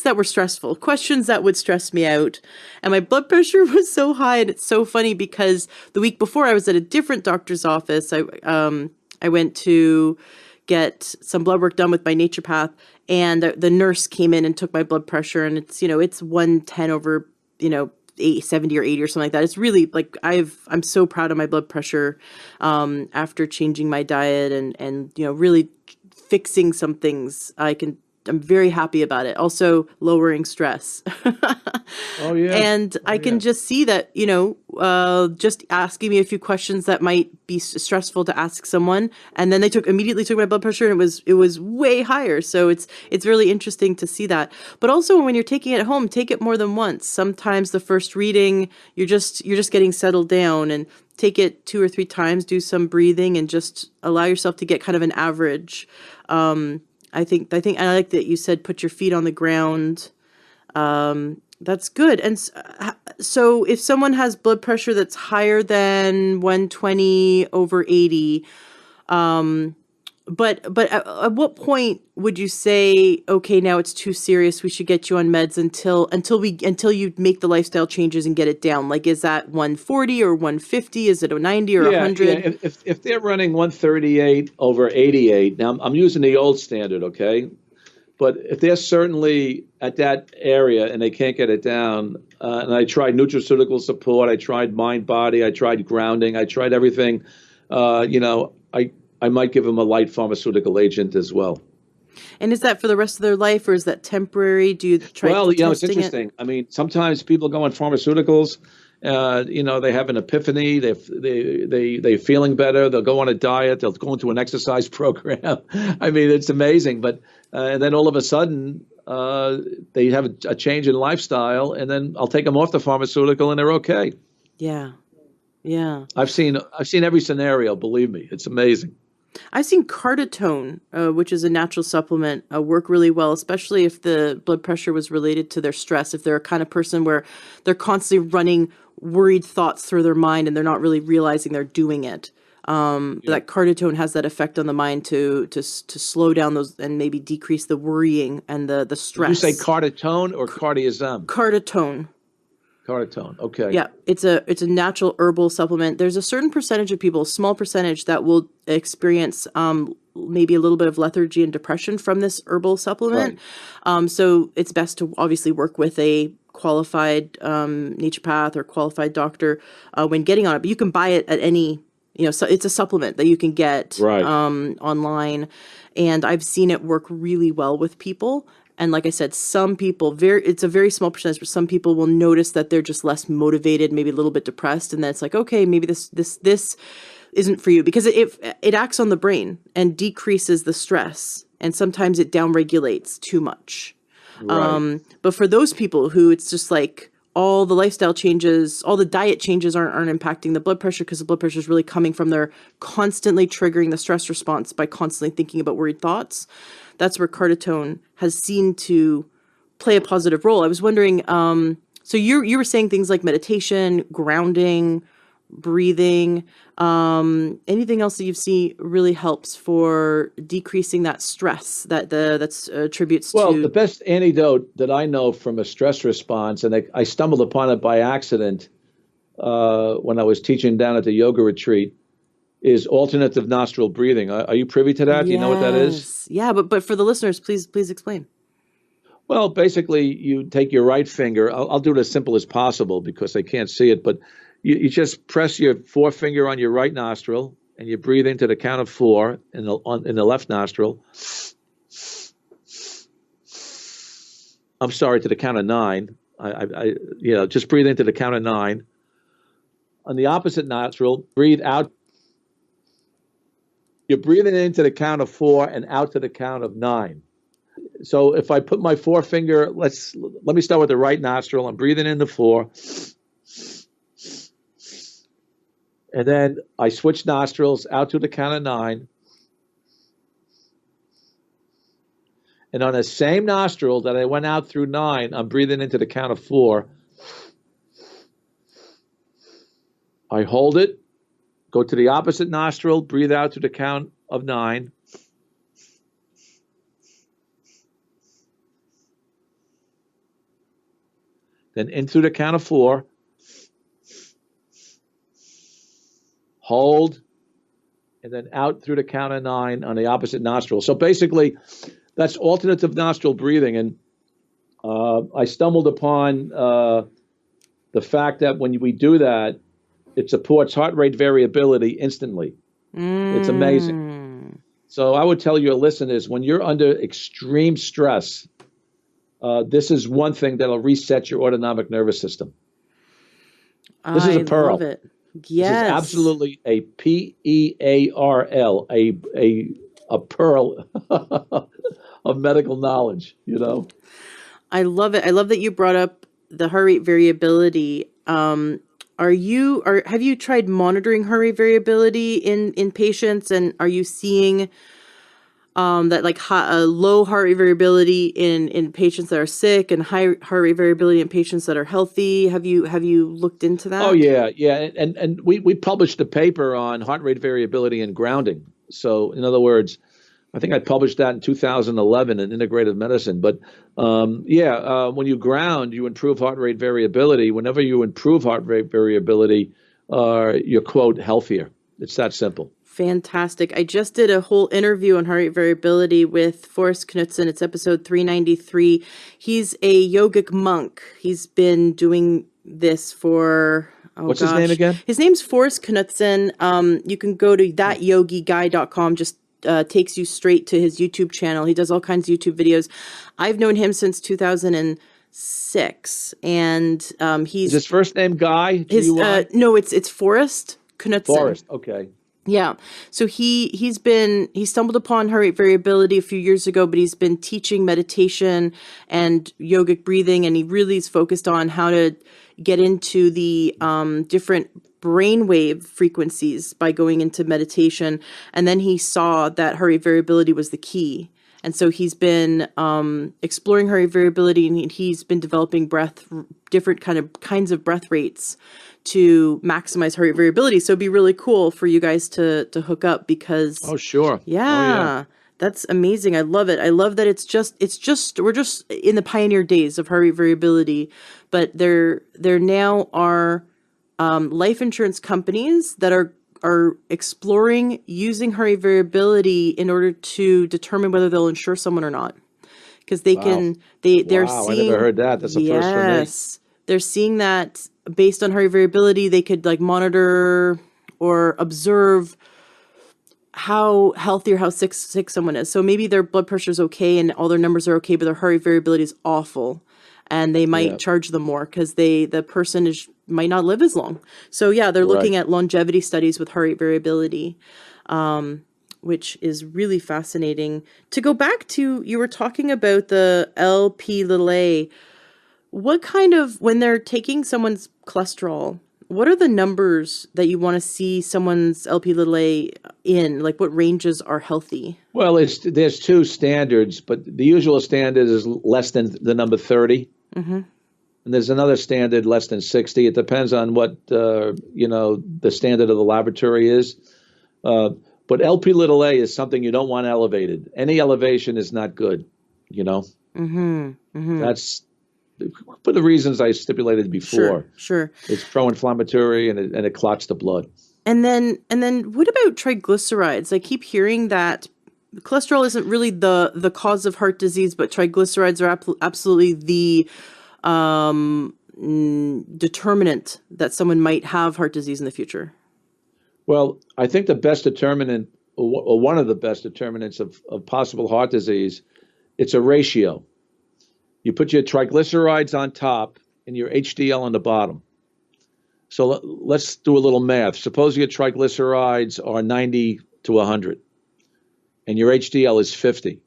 [SPEAKER 1] that were stressful, questions that would stress me out. And my blood pressure was so high, and it's so funny because the week before I was at a different doctor's office. I went to get some blood work done with my naturopath, and the nurse came in and took my blood pressure, and it's 110 over 70 or 80 or something like that. It's really like I'm so proud of my blood pressure after changing my diet and really fixing some things. I'm very happy about it. Also lowering stress.
[SPEAKER 2] Oh yeah.
[SPEAKER 1] And I can just see that, just asking me a few questions that might be stressful to ask someone. And then they immediately took my blood pressure, and it was way higher. So it's really interesting to see that. But also when you're taking it at home, take it more than once. Sometimes the first reading, you're just getting settled down, and take it 2 or 3 times, do some breathing, and just allow yourself to get kind of an average. I think I like that you said put your feet on the ground. That's good. And so if someone has blood pressure that's higher than 120 over 80, but at what point would you say, okay, now it's too serious, we should get you on meds until you make the lifestyle changes and get it down? Like, is that 140 or 150? Is it a 90 or 100?
[SPEAKER 2] Yeah. If they're running 138 over 88, now I'm using the old standard, okay? But if they're certainly at that area and they can't get it down, and I tried nutraceutical support, I tried mind body, I tried grounding, I tried everything, I might give them a light pharmaceutical agent as well.
[SPEAKER 1] And is that for the rest of their life, or is that temporary? Do you try
[SPEAKER 2] Well, it's
[SPEAKER 1] testing it?
[SPEAKER 2] interesting. I mean, sometimes people go on pharmaceuticals. They have an epiphany. They're feeling better. They'll go on a diet. They'll go into an exercise program. I mean, it's amazing. But and then all of a sudden, they have a change in lifestyle, and then I'll take them off the pharmaceutical, and they're okay.
[SPEAKER 1] Yeah. Yeah.
[SPEAKER 2] I've seen every scenario. Believe me, it's amazing.
[SPEAKER 1] I've seen Cartitone, which is a natural supplement, work really well, especially if the blood pressure was related to their stress. If they're a kind of person where they're constantly running worried thoughts through their mind and they're not really realizing they're doing it.
[SPEAKER 2] Yeah.
[SPEAKER 1] That Cartitone has that effect on the mind to slow down those and maybe decrease the worrying and the
[SPEAKER 2] Did you say
[SPEAKER 1] stress.
[SPEAKER 2] cartitone or cardiazem?
[SPEAKER 1] Cartitone.
[SPEAKER 2] Cartitone. Okay.
[SPEAKER 1] Yeah, it's a natural herbal supplement. There's a certain percentage of people, a small percentage, that will experience maybe a little bit of lethargy and depression from this herbal supplement.
[SPEAKER 2] Right.
[SPEAKER 1] So it's best to obviously work with a qualified naturopath or qualified doctor when getting on it. But you can buy it at any, so it's a supplement that you can get
[SPEAKER 2] Right.
[SPEAKER 1] online, and I've seen it work really well with people. And like I said, some people, it's a very small percentage, but some people will notice that they're just less motivated, maybe a little bit depressed, and then it's like, okay, maybe this isn't for you, because it acts on the brain and decreases the stress, and sometimes it downregulates too much.
[SPEAKER 2] Right.
[SPEAKER 1] But for those people who it's just like all the lifestyle changes, all the diet changes aren't impacting the blood pressure, because the blood pressure is really coming from their constantly triggering the stress response by constantly thinking about worried thoughts. That's where Cartitone has seen to play a positive role. I was wondering, so you were saying things like meditation, grounding, breathing, anything else that you've seen really helps for decreasing that stress that's attributes
[SPEAKER 2] Well, the
[SPEAKER 1] to.
[SPEAKER 2] best antidote that I know from a stress response, and I stumbled upon it by accident when I was teaching down at the yoga retreat, is alternative nostril breathing. Are you privy to that? Do you know what that is?
[SPEAKER 1] Yes. Yeah, but for the listeners, please explain.
[SPEAKER 2] Well, basically, you take your right finger. I'll do it as simple as possible because they can't see it, but you just press your forefinger on your right nostril and you breathe into the count of four in the left nostril. I'm sorry, to the count of nine. Just breathe into the count of nine. On the opposite nostril, breathe out. You're breathing into the count of four and out to the count of nine. So if I put my forefinger, let me start with the right nostril. I'm breathing in the four. And then I switch nostrils out to the count of nine. And on the same nostril that I went out through nine, I'm breathing into the count of four. I hold it, go to the opposite nostril, breathe out to the count of nine. Then in through the count of four. Hold, and then out through the count of nine on the opposite nostril. So basically, that's alternative nostril breathing. And I stumbled upon the fact that when we do that, it supports heart rate variability instantly. It's amazing. So I would tell your listeners, when you're under extreme stress, this is one thing that'll reset your autonomic nervous system. This is a
[SPEAKER 1] I
[SPEAKER 2] pearl.
[SPEAKER 1] love it.
[SPEAKER 2] This is
[SPEAKER 1] Yes.
[SPEAKER 2] absolutely a PEARL, a pearl of medical knowledge,
[SPEAKER 1] I love it. I love that you brought up the heart rate variability. Have you tried monitoring heart rate variability in patients, and are you seeing that like low heart rate variability in patients that are sick, and high heart rate variability in patients that are healthy? Have you looked into that?
[SPEAKER 2] Oh yeah, yeah, and we published a paper on heart rate variability and grounding. So in other words, I think I published that in 2011 in Integrative Medicine. But when you ground, you improve heart rate variability. Whenever you improve heart rate variability, you're quote healthier. It's that simple.
[SPEAKER 1] Fantastic. I just did a whole interview on heart rate variability with Forrest Knudsen. It's episode 393. He's a yogic monk. He's been doing this for,
[SPEAKER 2] What's his name again?
[SPEAKER 1] His name's Forrest Knudsen. You can go to thatyogiguy.com. Just takes you straight to his YouTube channel. He does all kinds of YouTube videos. I've known him since 2006, and
[SPEAKER 2] Is his first name Guy? G-U-I?
[SPEAKER 1] no, it's Forrest Knudsen.
[SPEAKER 2] Forrest. Okay.
[SPEAKER 1] Yeah. So he stumbled upon heart rate variability a few years ago, but he's been teaching meditation and yogic breathing, and he really is focused on how to get into the different brainwave frequencies by going into meditation. And then he saw that heart rate variability was the key. And so he's been exploring heart rate variability, and he's been developing different kinds of breath rates to maximize heart rate variability. So it'd be really cool for you guys to hook up, because
[SPEAKER 2] Oh, sure.
[SPEAKER 1] yeah, that's amazing. I love it. I love that it's just we're just in the pioneer days of heart rate variability, but there now are life insurance companies that are exploring using heart rate variability in order to determine whether they'll insure someone or not, because they're
[SPEAKER 2] Wow, I
[SPEAKER 1] seeing,
[SPEAKER 2] never heard that. That's a first for me.
[SPEAKER 1] yes, they're seeing that based on heart rate variability, they could like monitor or observe how healthy or how sick someone is. So maybe their blood pressure is okay and all their numbers are okay, but their heart rate variability is awful, and they might charge them more because the person might not live as long. So yeah, they're looking at longevity studies with heart rate variability, which is really fascinating. To go back to, you were talking about the LP(a). What kind of, when they're taking someone's cholesterol, what are the numbers that you want to see someone's LP(a) in? Like, what ranges are healthy?
[SPEAKER 2] Well, there's two standards, but the usual standard is less than the number 30.
[SPEAKER 1] Mm-hmm.
[SPEAKER 2] And there's another standard less than 60. It depends on what, the standard of the laboratory is. But LP(a) is something you don't want elevated. Any elevation is not good,
[SPEAKER 1] Mm-hmm. Mm-hmm.
[SPEAKER 2] That's for the reasons I stipulated before.
[SPEAKER 1] Sure.
[SPEAKER 2] It's pro-inflammatory and it clots the blood.
[SPEAKER 1] And then what about triglycerides? I keep hearing that cholesterol isn't really the cause of heart disease, but triglycerides are absolutely the determinant that someone might have heart disease in the future.
[SPEAKER 2] Well, I think the best determinant, or one of the best determinants of possible heart disease, it's a ratio. You put your triglycerides on top and your HDL on the bottom. So let's do a little math. Suppose your triglycerides are 90 to 100 and your HDL is 50.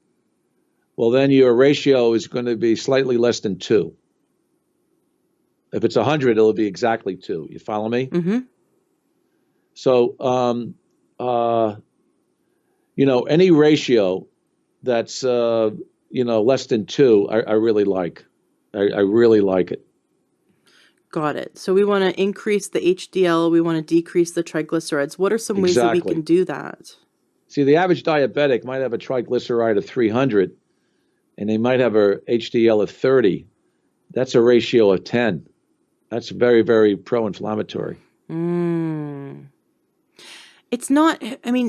[SPEAKER 2] Well, then your ratio is going to be slightly less than 2. If it's 100, it'll be exactly 2. You follow me?
[SPEAKER 1] Mm-hmm.
[SPEAKER 2] So, any ratio that's, less than 2, I really like. I really like it.
[SPEAKER 1] Got it. So we want to increase the HDL. We want to decrease the triglycerides. What are some ways that we can do that?
[SPEAKER 2] See, the average diabetic might have a triglyceride of 300, and they might have a HDL of 30. That's a ratio of 10. That's very, very pro-inflammatory.
[SPEAKER 1] It's not,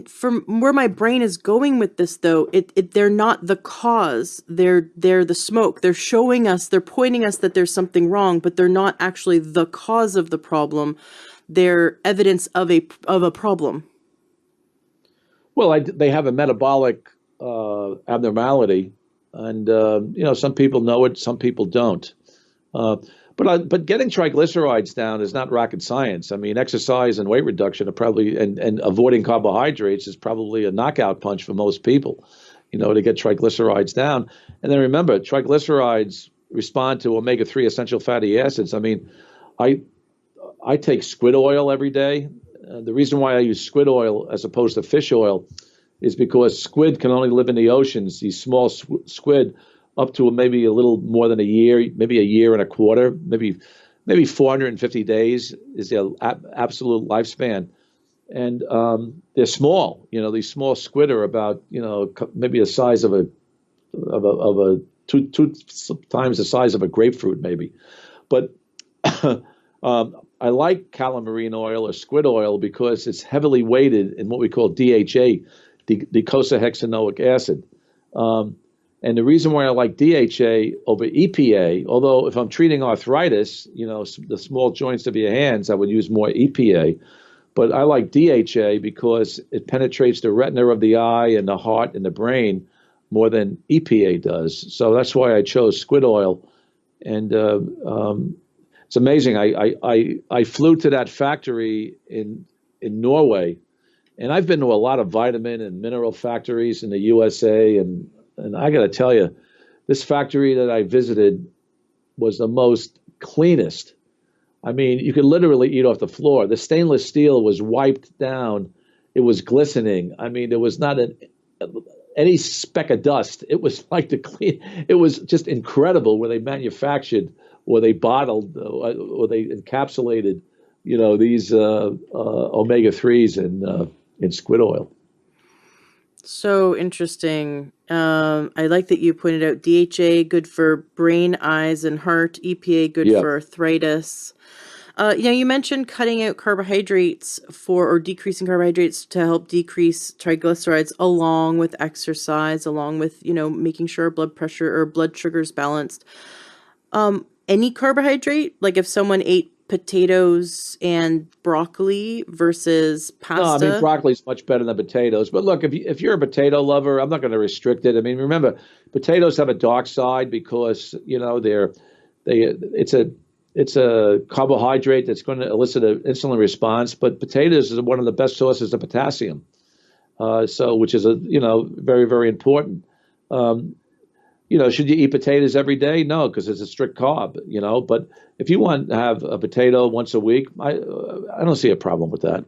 [SPEAKER 1] from where my brain is going with this, though, they're not the cause. They're the smoke. They're showing us, they're pointing us that there's something wrong, but they're not actually the cause of the problem. They're evidence of a problem.
[SPEAKER 2] Well, they have a metabolic abnormality, and some people know it, some people don't. But getting triglycerides down is not rocket science. I mean, exercise and weight reduction are probably, and avoiding carbohydrates is probably a knockout punch for most people, to get triglycerides down. And then remember, triglycerides respond to omega-3 essential fatty acids. I mean, I take squid oil every day. The reason why I use squid oil as opposed to fish oil is because squid can only live in the oceans, these small squid, up to maybe a little more than a year, maybe a year and a quarter, maybe 450 days is their absolute lifespan. And they're small. These small squid are about, maybe the size of a two times the size of a grapefruit, maybe. But I like calamari oil or squid oil because it's heavily weighted in what we call DHA, docosahexaenoic acid. And the reason why I like DHA over EPA, although if I'm treating arthritis, the small joints of your hands, I would use more EPA. But I like DHA because it penetrates the retina of the eye and the heart and the brain more than EPA does. So that's why I chose squid oil. And it's amazing. I flew to that factory in Norway, and I've been to a lot of vitamin and mineral factories in the USA, and I got to tell you, this factory that I visited was the most cleanest. I mean, you could literally eat off the floor. The stainless steel was wiped down. It was glistening. I mean, there was not any speck of dust. It was like the clean. It was just incredible where they manufactured, or they bottled, or they encapsulated, these omega-3s in squid oil.
[SPEAKER 1] So interesting. I like that you pointed out DHA, good for brain, eyes, and heart. EPA, good
[SPEAKER 2] Yeah.
[SPEAKER 1] for arthritis. You mentioned cutting out carbohydrates or decreasing carbohydrates to help decrease triglycerides along with exercise, along with, making sure blood pressure or blood sugar is balanced. Any carbohydrate, like if someone ate potatoes and broccoli versus
[SPEAKER 2] No, I mean,
[SPEAKER 1] pasta.
[SPEAKER 2] broccoli's much better than potatoes. But look, if you're a potato lover, I'm not going to restrict it. I mean, remember, potatoes have a dark side because it's a carbohydrate that's going to elicit an insulin response. But potatoes is one of the best sources of potassium, which is very, very important. Should you eat potatoes every day? No, because it's a strict carb. But if you want to have a potato once a week, I don't see a problem with that.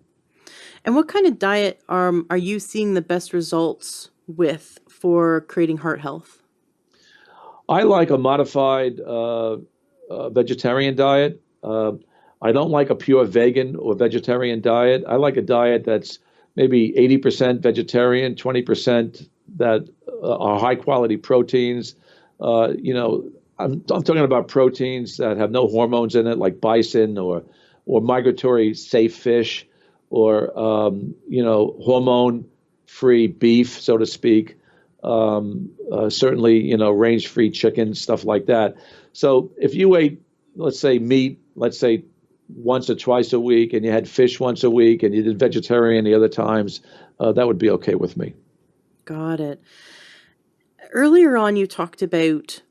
[SPEAKER 1] And what kind of diet are you seeing the best results with for creating heart health?
[SPEAKER 2] I like a modified vegetarian diet. I don't like a pure vegan or vegetarian diet. I like a diet that's maybe 80% vegetarian, 20% that are high quality proteins. I'm talking about proteins that have no hormones in it, like bison or migratory safe fish, or hormone-free beef, so to speak. Certainly, range-free chicken, stuff like that. So if you ate, let's say, meat, let's say once or twice a week, and you had fish once a week, and you did vegetarian the other times, that would be okay with me.
[SPEAKER 1] Got it. Earlier on, you talked about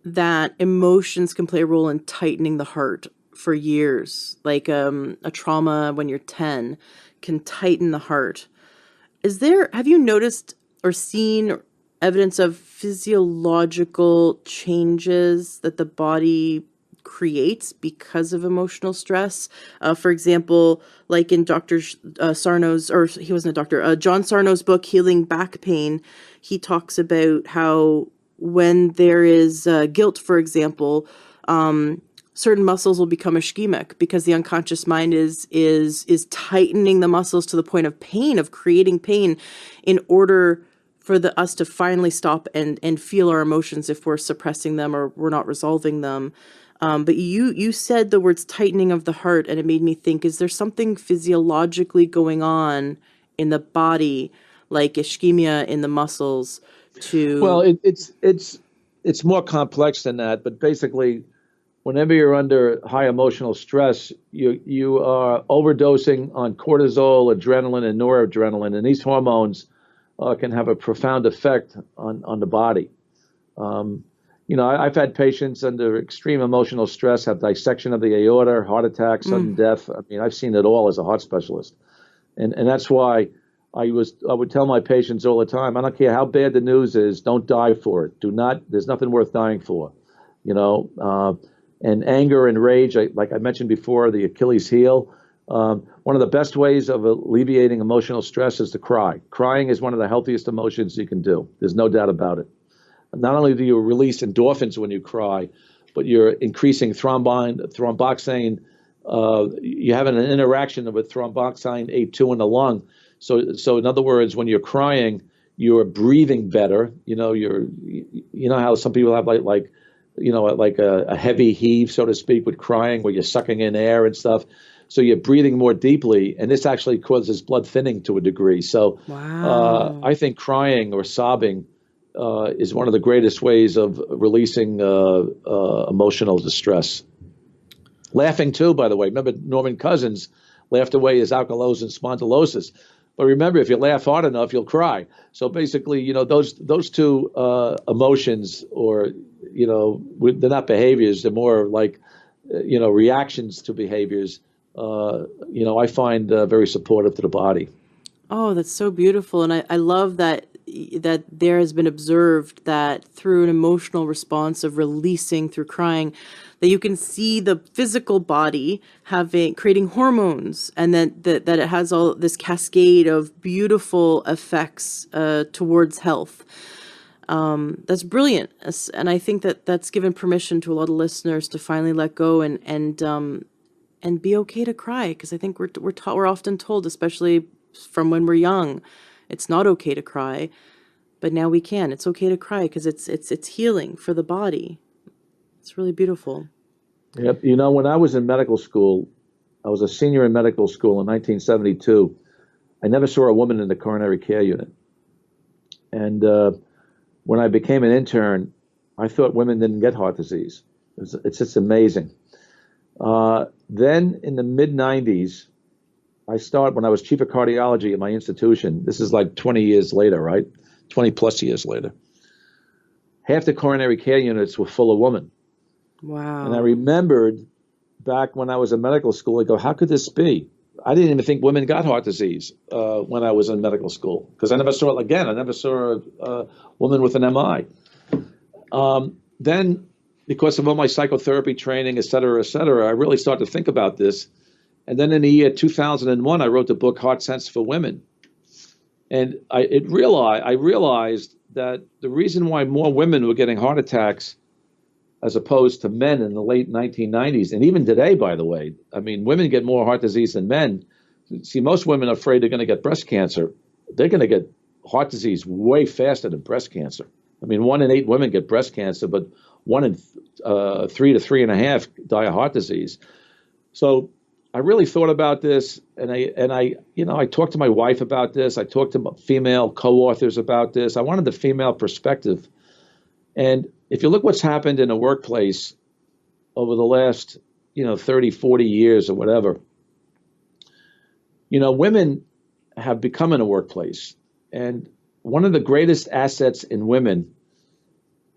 [SPEAKER 1] that emotions can play a role in tightening the heart for years. Like a trauma when you're 10 can tighten the heart. Have you noticed or seen evidence of physiological changes that the body creates because of emotional stress? For example, like in Dr. Sarno's, or he wasn't a doctor, John Sarno's book, Healing Back Pain, he talks about how when there is guilt, for example, certain muscles will become ischemic because the unconscious mind is tightening the muscles to the point of pain, of creating pain, in order for us to finally stop and feel our emotions if we're suppressing them or we're not resolving them. But you said the words tightening of the heart, and it made me think, is there something physiologically going on in the body, like ischemia in the muscles, to...
[SPEAKER 2] Well, it's more complex than that, but basically, whenever you're under high emotional stress, you are overdosing on cortisol, adrenaline, and noradrenaline, and these hormones can have a profound effect on the body. I've had patients under extreme emotional stress have dissection of the aorta, heart attack, sudden death. I mean, I've seen it all as a heart specialist, and that's why I would tell my patients all the time, I don't care how bad the news is, don't die for it. There's nothing worth dying for, and anger and rage, like I mentioned before, the Achilles heel. One of the best ways of alleviating emotional stress is to cry. Crying is one of the healthiest emotions you can do. There's no doubt about it. Not only do you release endorphins when you cry, but you're increasing thromboxane. You have an interaction with thromboxane A2 in the lung. So in other words, when you're crying, you're breathing better. You know how some people have like a heavy heave, so to speak, with crying, where you're sucking in air and stuff. So you're breathing more deeply, and this actually causes blood thinning to a degree. So
[SPEAKER 1] Wow.
[SPEAKER 2] I think crying or sobbing is one of the greatest ways of releasing emotional distress. Laughing too, by the way. Remember Norman Cousins laughed away his ankylosing spondylosis. But remember, if you laugh hard enough, you'll cry. So basically, those two emotions, or they're not behaviors; they're more like reactions to behaviors. I find very supportive to the body.
[SPEAKER 1] Oh, that's so beautiful. And I love that there has been observed that through an emotional response of releasing through crying, that you can see the physical body creating hormones, and that it has all this cascade of beautiful effects towards health. That's brilliant. And I think that that's given permission to a lot of listeners to finally let go and be okay to cry, because I think we're often told, especially from when we're young, it's not okay to cry, but now we can. It's okay to cry because it's healing for the body. It's really beautiful.
[SPEAKER 2] Yep. When I was in medical school, I was a senior in medical school in 1972. I never saw a woman in the coronary care unit. And when I became an intern, I thought women didn't get heart disease. It's just amazing. Then in the mid 90s, when I was chief of cardiology at my institution. This is like 20 years later, right? 20 plus years later. Half the coronary care units were full of women.
[SPEAKER 1] Wow.
[SPEAKER 2] And I remembered back when I was in medical school, I go, how could this be? I didn't even think women got heart disease when I was in medical school, because I never saw it again. I never saw a woman with an MI. Then, because of all my psychotherapy training, et cetera, I really started to think about this. And then in the year 2001, I wrote the book Heart Sense for Women. And I realized that the reason why more women were getting heart attacks as opposed to men in the late 1990s, and even today, by the way, I mean, women get more heart disease than men. See, most women are afraid they're going to get breast cancer. They're going to get heart disease way faster than breast cancer. I mean, 1 in 8 women get breast cancer, but 1 in 3 to 3.5 die of heart disease. So I really thought about this, and I talked to my wife about this. I talked to female co-authors about this. I wanted the female perspective. And if you look what's happened in the workplace over the last, 30, 40 years or whatever, women have become in a workplace. And one of the greatest assets in women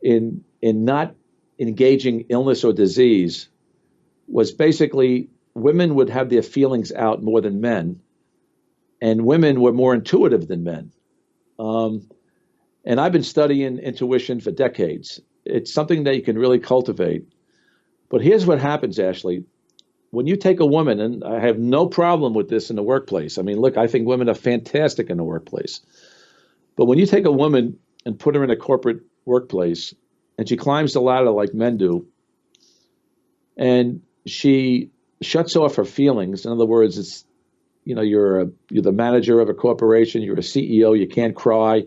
[SPEAKER 2] in not engaging illness or disease was basically women would have their feelings out more than men, and women were more intuitive than men. And I've been studying intuition for decades. It's something that you can really cultivate. But here's what happens, Ashley. When you take a woman, and I have no problem with this in the workplace. I mean, look, I think women are fantastic in the workplace. But when you take a woman and put her in a corporate workplace, and she climbs the ladder like men do, and she shuts off her feelings. In other words, it's, you're the manager of a corporation, you're a CEO, you can't cry,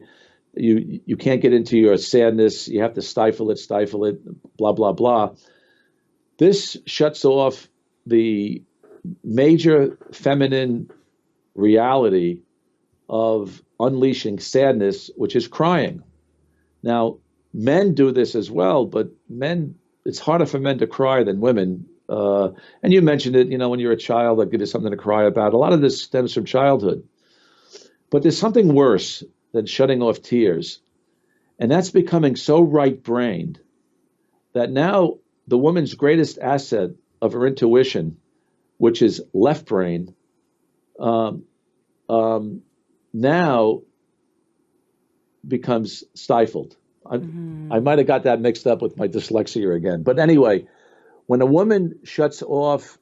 [SPEAKER 2] you can't get into your sadness, you have to stifle it, blah, blah, blah. This shuts off the major feminine reality of unleashing sadness, which is crying. Now, men do this as well, but it's harder for men to cry than women. And you mentioned it, when you're a child, they'll give you something to cry about. A lot of this stems from childhood. But there's something worse than shutting off tears. And that's becoming so right-brained that now the woman's greatest asset of her intuition, which is left brain, now becomes stifled. I might have got that mixed up with my dyslexia again. But anyway, when a woman shuts off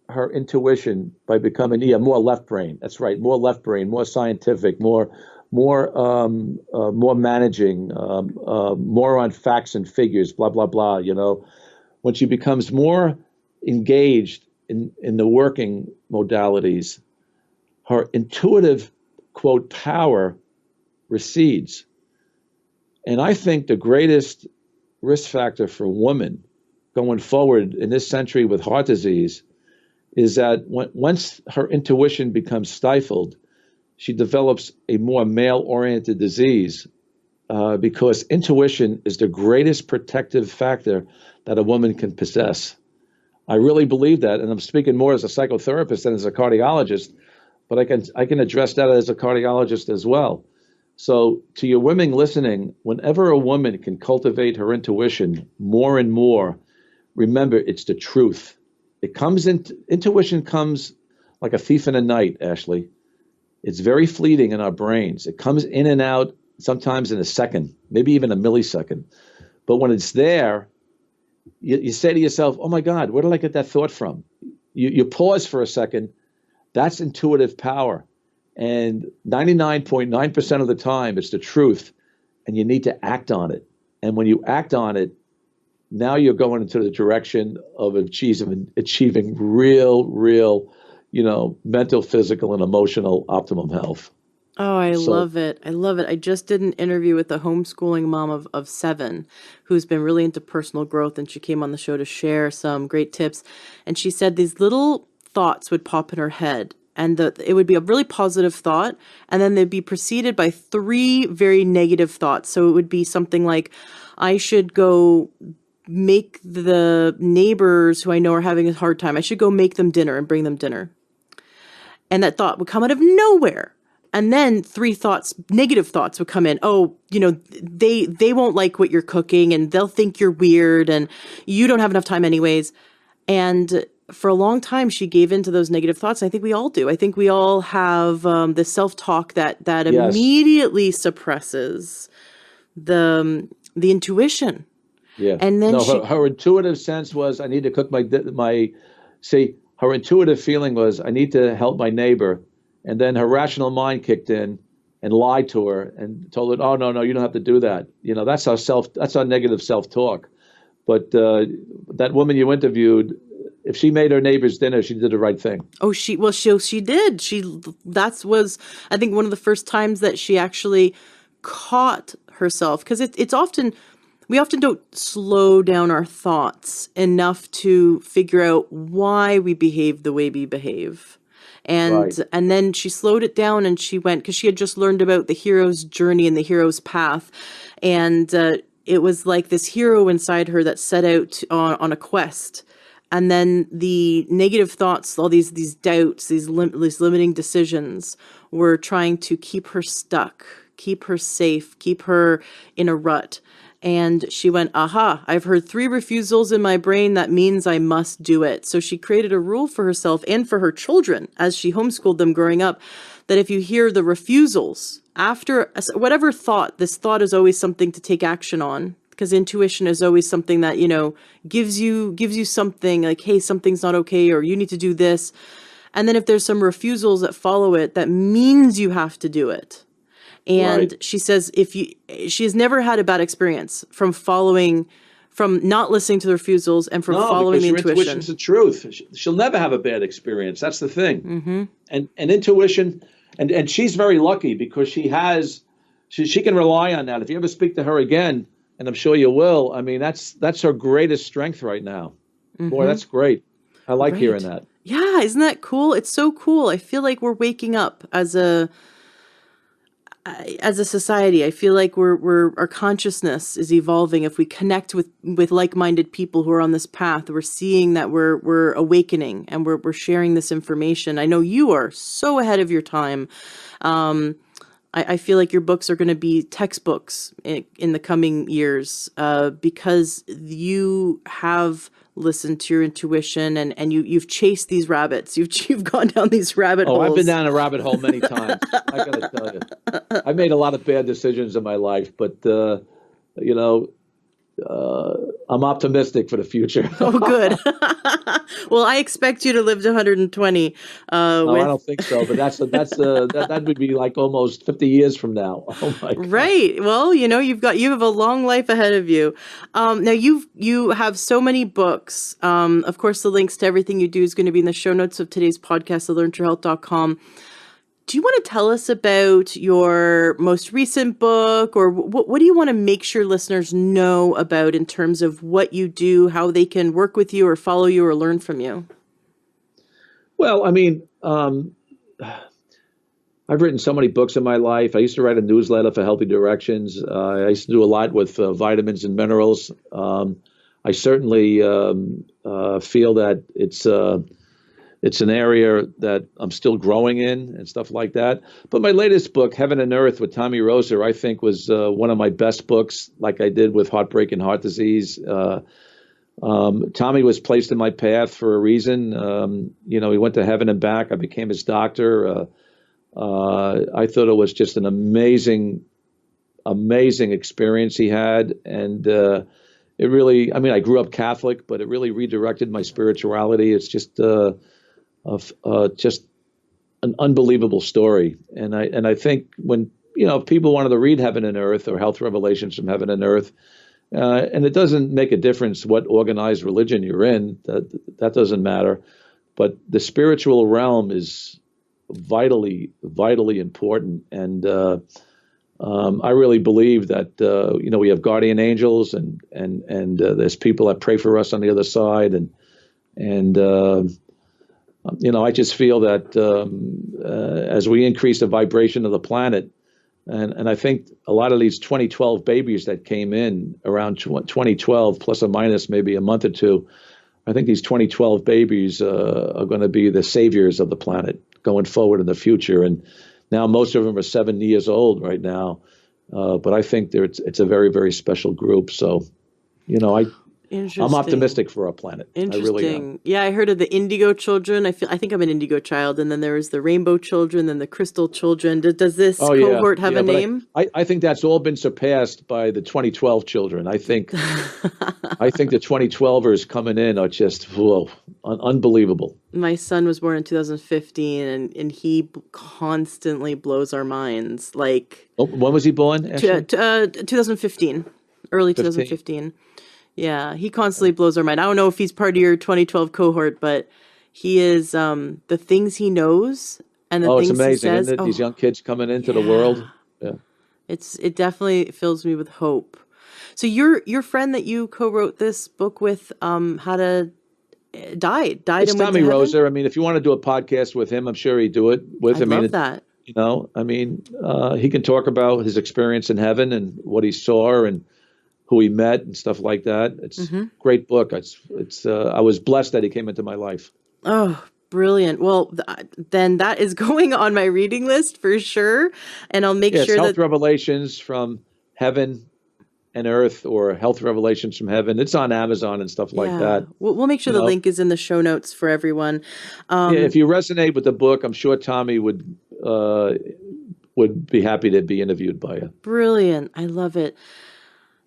[SPEAKER 2] her intuition by becoming more left brain, that's right, more left brain, more scientific, more managing, more on facts and figures, blah, blah, blah, when she becomes more engaged in the working modalities, her intuitive, quote, power recedes. And I think the greatest risk factor for women going forward in this century with heart disease is that once her intuition becomes stifled, she develops a more male-oriented disease because intuition is the greatest protective factor that a woman can possess. I really believe that, and I'm speaking more as a psychotherapist than as a cardiologist, but I can address that as a cardiologist as well. So, to your women listening, whenever a woman can cultivate her intuition more and more, remember it's the truth. Intuition comes like a thief in the night, Ashley. It's very fleeting in our brains. It comes in and out sometimes in a second, maybe even a millisecond. But when it's there, you say to yourself, oh my God, where did I get that thought from? You pause for a second. That's intuitive power. And 99.9% of the time, it's the truth. And you need to act on it. And when you act on it, now you're going into the direction of achieving real, mental, physical, and emotional optimum health.
[SPEAKER 1] Oh, I
[SPEAKER 2] So,
[SPEAKER 1] love it. I love it. I just did an interview with a homeschooling mom of 7 who's been really into personal growth, and she came on the show to share some great tips. And she said these little thoughts would pop in her head, and it would be a really positive thought, and then they'd be preceded by 3 very negative thoughts. So it would be something like, I should go make the neighbors who I know are having a hard time, I should go make them dinner and bring them dinner. And that thought would come out of nowhere. And then 3 thoughts, negative thoughts would come in. Oh, they won't like what you're cooking, and they'll think you're weird, and you don't have enough time anyways. And for a long time, she gave into those negative thoughts. I think we all do. I think we all have the self-talk that
[SPEAKER 2] yes.
[SPEAKER 1] immediately suppresses the intuition.
[SPEAKER 2] Yeah.
[SPEAKER 1] And then
[SPEAKER 2] No, her intuitive sense was, I need to cook see, her intuitive feeling was, I need to help my neighbor. And then her rational mind kicked in and lied to her and told her, oh, no, you don't have to do that. That's our negative self-talk. But that woman you interviewed, if she made her neighbor's dinner, she did the right thing.
[SPEAKER 1] Oh, she did. That was, I think, one of the first times that she actually caught herself, because we often don't slow down our thoughts enough to figure out why we behave the way we behave.
[SPEAKER 2] Right.
[SPEAKER 1] And then she slowed it down, and she went, because she had just learned about the hero's journey and the hero's path. And it was like this hero inside her that set out on a quest. And then the negative thoughts, all these doubts, these limiting decisions were trying to keep her stuck, keep her safe, keep her in a rut. And she went, aha, I've heard 3 refusals in my brain. That means I must do it. So she created a rule for herself and for her children as she homeschooled them growing up, that if you hear the refusals after whatever thought, this thought is always something to take action on, because intuition is always something that, gives you something like, hey, something's not okay, or you need to do this. And then if there's some refusals that follow it, that means you have to do it. And
[SPEAKER 2] Right.
[SPEAKER 1] she says she has never had a bad experience from not listening to the refusals and from following the intuition.
[SPEAKER 2] Intuition's the truth. She'll never have a bad experience. That's the thing.
[SPEAKER 1] Mm-hmm.
[SPEAKER 2] And intuition, and she's very lucky because she can rely on that. If you ever speak to her again, and I'm sure you will, I mean, that's her greatest strength right now.
[SPEAKER 1] Mm-hmm.
[SPEAKER 2] Boy, that's great. I like
[SPEAKER 1] Right.
[SPEAKER 2] hearing that.
[SPEAKER 1] Yeah, isn't that cool? It's so cool. I feel like we're waking up as a society. I feel like our consciousness is evolving. If we connect with like-minded people who are on this path, we're seeing that we're awakening, and we're sharing this information. I know you are so ahead of your time. I feel like your books are going to be textbooks in the coming years, because you have listened to your intuition, and you've chased these rabbits. You've gone down these rabbit holes.
[SPEAKER 2] Oh, I've been down a rabbit hole many times. I got to tell you, I made a lot of bad decisions in my life, but I'm optimistic for the future.
[SPEAKER 1] Oh, good. Well, I expect you to live to 120.
[SPEAKER 2] No, I don't think so. But that would be like almost 50 years from now. Oh my God.
[SPEAKER 1] Right. Well, you have a long life ahead of you. Now you have so many books. Of course, the links to everything you do is going to be in the show notes of today's podcast at learntruehealth.com. Do you want to tell us about your most recent book, or what do you want to make sure listeners know about in terms of what you do, how they can work with you or follow you or learn from you?
[SPEAKER 2] Well, I mean, I've written so many books in my life. I used to write a newsletter for Healthy Directions. I used to do a lot with vitamins and minerals. I certainly feel that it's an area that I'm still growing in and stuff like that. But my latest book, Heaven and Earth with Tommy Roser, I think was one of my best books, like I did with Heartbreak and Heart Disease. Tommy was placed in my path for a reason. He went to heaven and back. I became his doctor. I thought it was just an amazing experience he had. And it really, I grew up Catholic, but it really redirected my spirituality. It's just an unbelievable story. And I think when, if people wanted to read Heaven and Earth or Health Revelations from Heaven and Earth, and it doesn't make a difference what organized religion you're in, that doesn't matter. But the spiritual realm is vitally important. And I really believe that, we have guardian angels and there's people that pray for us on the other side. And I just feel that as we increase the vibration of the planet, and I think a lot of these 2012 babies that came in around 2012, plus or minus maybe a month or two, I think these 2012 babies are going to be the saviors of the planet going forward in the future. And now most of them are 7 years old right now. But I think it's a very, very special group. So, I'm optimistic for our planet.
[SPEAKER 1] Interesting.
[SPEAKER 2] I really am.
[SPEAKER 1] Yeah, I heard of the indigo children. I think I'm an indigo child, and then there's the rainbow children, then the crystal children. Does this cohort have a name?
[SPEAKER 2] I think that's all been surpassed by the 2012 children. I think the 2012ers coming in are just unbelievable.
[SPEAKER 1] My son was born in 2015, and he constantly blows our minds. Like,
[SPEAKER 2] when was he born?
[SPEAKER 1] 2015, early 2015. Yeah, he constantly blows our mind. I don't know if he's part of your 2012 cohort, but he is, the things he knows and the things he says. Oh, it's amazing, isn't it?
[SPEAKER 2] These young kids coming into the world. Yeah.
[SPEAKER 1] It definitely fills me with hope. So your friend that you co-wrote this book with, died
[SPEAKER 2] It's
[SPEAKER 1] and went
[SPEAKER 2] Tommy
[SPEAKER 1] to heaven?
[SPEAKER 2] Roser. If you want to do a podcast with him, I'm sure he'd do it with
[SPEAKER 1] I love that.
[SPEAKER 2] He can talk about his experience in heaven and what he saw and who he met and stuff like that. It's a great book. I was blessed that he came into my life.
[SPEAKER 1] Oh, brilliant. Well, then that is going on my reading list for sure. And I'll make sure
[SPEAKER 2] Health Revelations from Heaven and Earth, or Health Revelations from Heaven. It's on Amazon and stuff like that.
[SPEAKER 1] We'll make sure the link is in the show notes for everyone.
[SPEAKER 2] If you resonate with the book, I'm sure Tommy would be happy to be interviewed by you.
[SPEAKER 1] Brilliant. I love it.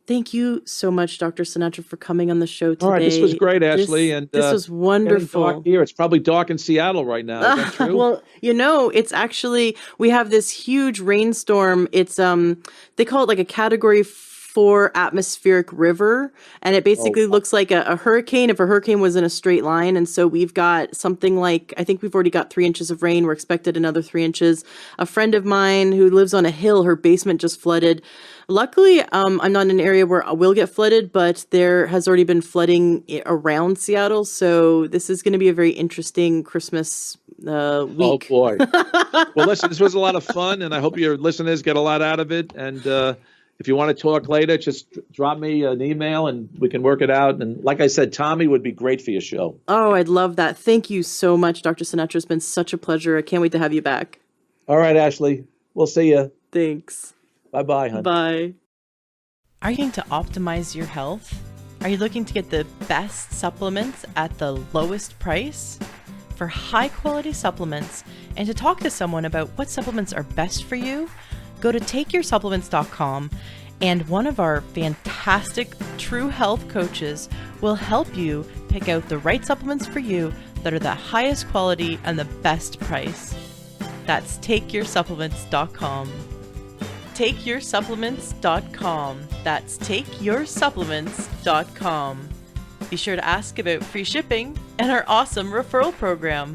[SPEAKER 1] Thank you so much, Dr. Sinatra, for coming on the show today.
[SPEAKER 2] All right, this was great, Ashley.
[SPEAKER 1] This was wonderful.
[SPEAKER 2] Dark here. It's probably dark in Seattle right now. Is that true?
[SPEAKER 1] Well, it's actually, we have this huge rainstorm. It's they call it like a Category 4 atmospheric river, and it basically looks like a hurricane if a hurricane was in a straight line. And so we've got something like, I think we've already got 3 inches of rain. We're expected another 3 inches. A friend of mine who lives on a hill, her basement just flooded. Luckily, I'm not in an area where I will get flooded, but there has already been flooding around Seattle. So this is going to be a very interesting Christmas week.
[SPEAKER 2] Oh, boy. Well, listen, this was a lot of fun, and I hope your listeners get a lot out of it. And if you want to talk later, just drop me an email and we can work it out. And like I said, Tommy would be great for your show.
[SPEAKER 1] Oh, I'd love that. Thank you so much, Dr. Sinatra. It's been such a pleasure. I can't wait to have you back.
[SPEAKER 2] All right, Ashley. We'll see you.
[SPEAKER 1] Thanks.
[SPEAKER 2] Bye-bye, hon.
[SPEAKER 1] Bye. Are you going to optimize your health? Are you looking to get the best supplements at the lowest price? For high-quality supplements and to talk to someone about what supplements are best for you, go to takeyoursupplements.com, and one of our fantastic True Health coaches will help you pick out the right supplements for you that are the highest quality and the best price. That's takeyoursupplements.com. takeyoursupplements.com. That's takeyoursupplements.com. Be sure to ask about free shipping and our awesome referral program.